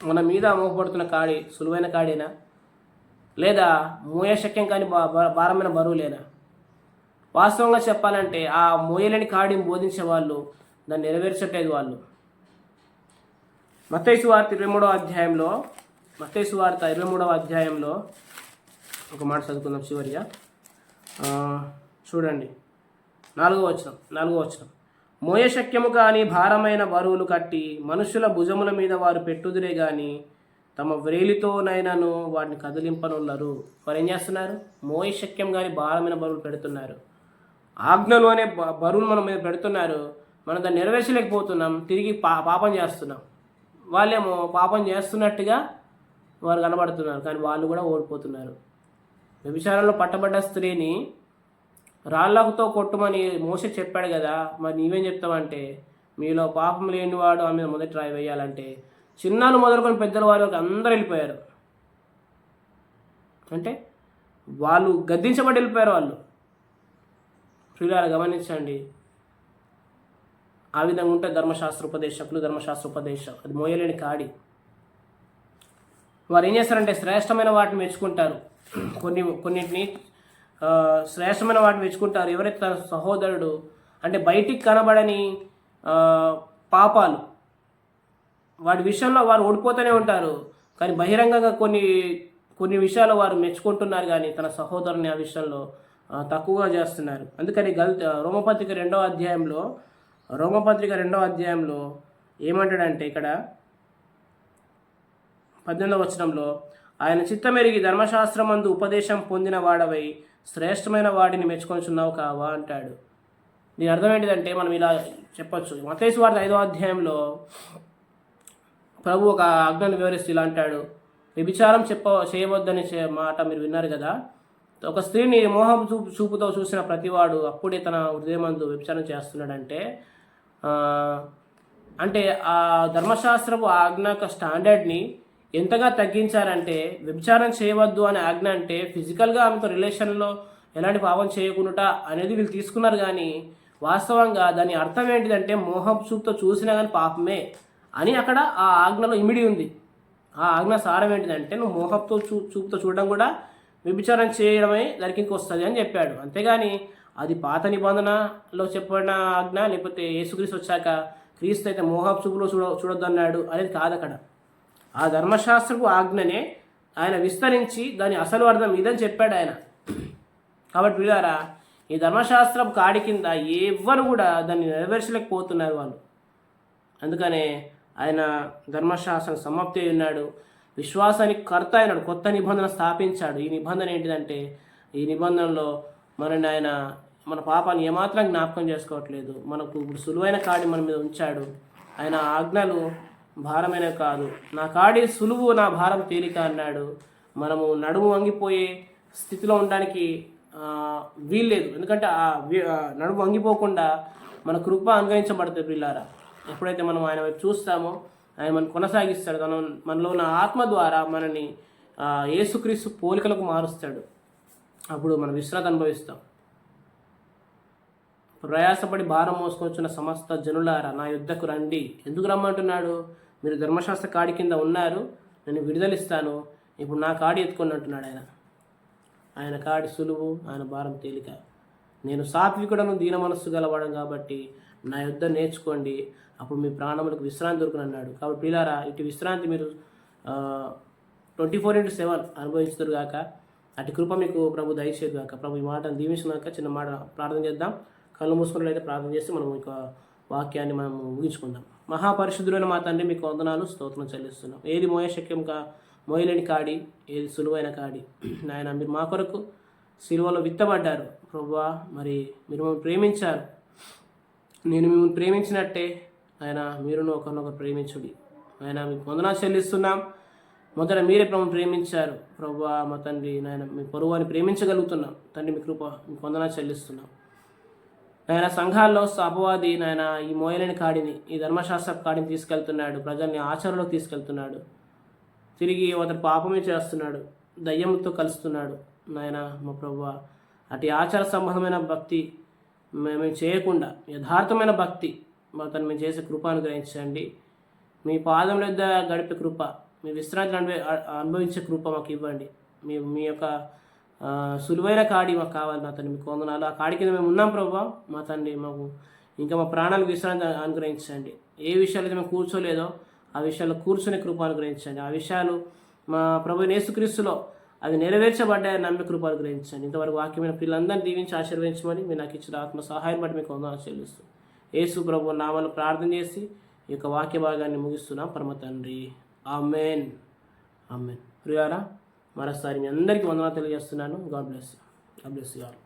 మన మీద మోపడుతున్న కాడి సులువైన కాడేనా, లేదా మోయశక్యం కానీ భారమైన బరువులేనా? వాస్తవంగా చెప్పాలంటే ఆ మోయలేని కాడిని బోధించే వాళ్ళు దాన్ని నెరవేర్చట్లేదు వాళ్ళు. మత్తయి సువార్త 23వ అధ్యాయంలో ఒక మాట చదువుకుందాం చివరిగా. చూడండి 4వ వచనం. మోయశక్యము కానీ భారమైన బరువులు కట్టి మనుషుల భుజముల మీద వారు పెట్టుదురే గాని తమ వ్రేలితోనైనాను వాటిని కదిలింపనున్నారు. వారు ఏం చేస్తున్నారు? మోయశక్యం కానీ భారమైన బరువులు పెడుతున్నారు. ఆజ్ఞలు అనే బరువులు మన మీద పెడుతున్నారు. మనం దాన్ని నెరవేర్చలేకపోతున్నాం. తిరిగి పాపం చేస్తున్నాం. వాళ్ళేమో పాపం చేస్తున్నట్టుగా వారు కనబడుతున్నారు, కానీ వాళ్ళు కూడా ఓడిపోతున్నారు. వ్యభిచారంలో పట్టబడ్డ స్త్రీని రాళ్ళతో కొట్టుమని మోసే చెప్పాడు కదా, మరి నీవేం చెప్తావంటే, మీలో పాపం లేనివాడు ఆమె మొదటి రాయి వేయాలంటే చిన్నాలు మొదలుకొని పెద్దల వారి వరకు అందరూ వెళ్ళిపోయారు. అంటే వాళ్ళు గద్దించబడి వెళ్ళిపోయారు వాళ్ళు. ప్రియులారా గమనించండి, ఆ విధంగా ఉంటే ధర్మశాస్త్రోపదేశం అది మోయలేని కాడి. వారు ఏం చేస్తారంటే శ్రేష్టమైన వాటిని మెచ్చుకుంటారు. కొన్నిటిని శ్రేష్టమైన వాటిని మెచ్చుకుంటారు. ఎవరైతే తన సహోదరుడు అంటే బయటికి కనబడని పాపాలు వాటి విషయంలో వారు ఓడిపోతూనే ఉంటారు, కానీ బహిరంగంగా కొన్ని విషయాలు వారు మెచ్చుకుంటున్నారు, కానీ తన సహోదరుని ఆ విషయంలో తక్కువగా చేస్తున్నారు. అందుకని రోమపత్రిక 2వ అధ్యాయంలో ఏమంటాడంటే ఇక్కడ 18వ వచనంలో, ఆయన చిత్తమెరిగి ధర్మశాస్త్రమందు ఉపదేశం పొందిన వాడవై శ్రేష్టమైన వాటిని మెచ్చుకొనిచున్నావు కావా అంటాడు. దీని అర్థం ఏంటిదంటే మనం ఇలా చెప్పొచ్చు. మత్తయి సువార్త 5వ అధ్యాయంలో ప్రభు ఒక ఆజ్ఞను వివరిస్తూ ఇలా అంటాడు, వ్యభిచారం చేయవద్దని మాట మీరు విన్నారు కదా, ఒక స్త్రీని మోహం చూపుతో చూసిన ప్రతివాడు అప్పుడే తన హృదయమందు వ్యభిచారం చేస్తున్నాడంటే అంటే ఆ ధర్మశాస్త్రపు ఆజ్ఞ యొక్క స్టాండర్డ్ని ఎంతగా తగ్గించారంటే, వ్యభిచారం చేయవద్దు అనే ఆజ్ఞ అంటే ఫిజికల్గా ఆమెతో రిలేషన్లో ఎలాంటి పాపం చేయకుండా అనేది వీళ్ళు తీసుకున్నారు. కానీ వాస్తవంగా దాని అర్థం ఏంటిదంటే, మోహం చూపుతో చూసినా కానీ పాపమే అని అక్కడ ఆ ఆజ్ఞలో ఇమిడి ఉంది. ఆ ఆజ్ఞ సారం ఏంటిదంటే, నువ్వు మోహంతో చూపుతో చూడడం కూడా వ్యభిచారం చేయడమే దానికి వస్తుంది అని చెప్పాడు. అంతేగాని అది పాత నిబంధనలో చెప్పిన ఆజ్ఞ, లేకపోతే యేసుక్రీస్తు వచ్చాక క్రీస్తు అయితే మోహపు చూపులో చూడొద్దు అన్నాడు అనేది కాదు అక్కడ. ఆ ధర్మశాస్త్రపు ఆజ్ఞనే ఆయన విస్తరించి దాని అసలు అర్థం ఇదని చెప్పాడు ఆయన. కాబట్టి వీళ్ళారా, ఈ ధర్మశాస్త్రపు కాడి కింద ఎవ్వరు కూడా దాన్ని నెరవేర్చలేకపోతున్నారు వాళ్ళు. అందుకనే ఆయన ధర్మశాస్త్రం సమాప్తి అయి ఉన్నాడు, విశ్వాసానికి కర్త అయినాడు, కొత్త నిబంధన స్థాపించాడు. ఈ నిబంధన ఏంటిదంటే, ఈ నిబంధనలో మనని ఆయన మన పాపాన్ని ఏమాత్రం జ్ఞాపకం చేసుకోవట్లేదు. మనకు ఇప్పుడు సులువైన కాడి మన మీద ఉంచాడు. ఆయన ఆజ్ఞలు భారమైనవి కాదు, నా కాడి సులువు నా భారం తేలిక అన్నాడు. మనము నడుము వంగిపోయే స్థితిలో ఉండడానికి వీల్లేదు. ఎందుకంటే ఆ నడుము వంగిపోకుండా మన కృప అనుగ్రహించబడుతుంది పిల్లారా. ఎప్పుడైతే మనం ఆయన వైపు చూస్తామో ఆయన మనం కొనసాగిస్తాడు. మనలో ఉన్న ఆత్మ ద్వారా మనని యేసుక్రీస్తు పోలికలకు మారుస్తాడు. అప్పుడు మనం విశ్రాంతి అనుభవిస్తాం. ప్రయాసపడి భారం మోసుకొచ్చిన సమస్త జనులారా నా యుద్ధకు రండి. ఎందుకు రమ్మంటున్నాడు? మీరు ధర్మశాస్త్ర కాడి కింద ఉన్నారు, నేను విడుదలిస్తాను, ఇప్పుడు నా కాడి ఎత్తుకొని అంటున్నాడు ఆయన. ఆయన కాడి సులువు, ఆయన భారం తేలిక. నేను సాత్వికుడను, దీన మనస్సు గలవాడను కాబట్టి నా యుద్ధ నేర్చుకోండి, అప్పుడు మీ ప్రాణములకు విశ్రాంతి దొరుకును అన్నాడు. కాబట్టి పిల్లారా, ఇటు విశ్రాంతి మీరు 24/7 అనుభవించుతారు గాక. అటు కృప మీకు ప్రభు దయచేదు గాక. ప్రభు ఈ మాటను దీవించినాక చిన్న మాట ప్రార్థన చేద్దాం. కళ్ళు మూసుకున్నట్లయితే ప్రార్థన చేసి మనం ఇక వాక్యాన్ని మనం ముగించుకుందాం. మహాపరిశుద్ధులైన మా తండ్రి, మీకు వందనాలు, స్తోత్రం చెల్లిస్తున్నాం. ఏది మోయశక్యంగా మోయలేని కాడి, ఏది సులువైన కాడి నాయన, మీరు మా కొరకు సిలువలో విత్తబడ్డారు ప్రభువా. మరి మీరు మమ్మల్ని ప్రేమించారు, నేను మిమ్మల్ని ప్రేమించినట్టే ఆయన మీరును ఒకరినొకరు ప్రేమించుడి. ఆయన మీకు వందనాలు చెల్లిస్తున్నాం. మొదట మీరే మమ్మల్ని ప్రేమించారు ప్రభువా. మా తండ్రి నాయన, మీ పొరుగువారిని ప్రేమించగలుగుతున్నాం తండ్రి. మీ కృప మీకు వందనాలు చెల్లిస్తున్నాం. నాయన, సంఘాల్లో అపవాది నాయన ఈ మోయలేని కాడిని, ఈ ధర్మశాస్త్ర కాడిని తీసుకెళ్తున్నాడు, ప్రజల్ని ఆచరణలోకి తీసుకెళ్తున్నాడు. తిరిగి అతను పాపమే చేస్తున్నాడు, దయ్యంతో కలుస్తున్నాడు. నాయన మా ప్రభువా, అటు ఆచార సంబంధమైన భక్తి మేము చేయకుండా యథార్థమైన భక్తి అతను మేము చేసే కృప అనుగ్రహించండి. మీ పాదం వద్ద గడిపే కృప, మీ విశ్రాంతి అనుభవించే కృప మాకు ఇవ్వండి. మీ యొక్క సులువైన కాడి మాకు కావాలి మా తండ్రి. మీకు వందనాలు. ఆ కాడి కింద మేము ఉన్నాం ప్రభువా. మా తండ్రి, మాకు ఇంకా మా ప్రాణాలకు విశ్రాంతి అనుగ్రహించండి. ఏ విషయాలు అయితే మేము కూర్చోలేదో ఆ విషయాల్లో కూర్చునే కృప అనుగ్రహించండి. ఆ విషయాలు మా ప్రభు యేసుక్రీస్తులో అవి నెరవేర్చబడ్డాయని నమ్మే కృప అనుగ్రహించండి. ఇంతవరకు వాక్యమైన పిల్లలందరినీ దీవించి ఆశీర్వదించమని మీరు నాకు ఇచ్చిన ఆత్మ సహాయం బట్టి మీకు వందనాలు చెల్లిస్తూ యేసు ప్రభు నామములో ప్రార్థన చేసి ఈ యొక్క వాక్య భాగాన్ని ముగిస్తున్నాం పరమ తండ్రి. Amen, amen. ప్రియారా, మరోసారి మీ అందరికీ వందనాలు తెలియజేస్తున్నాను. God bless you all.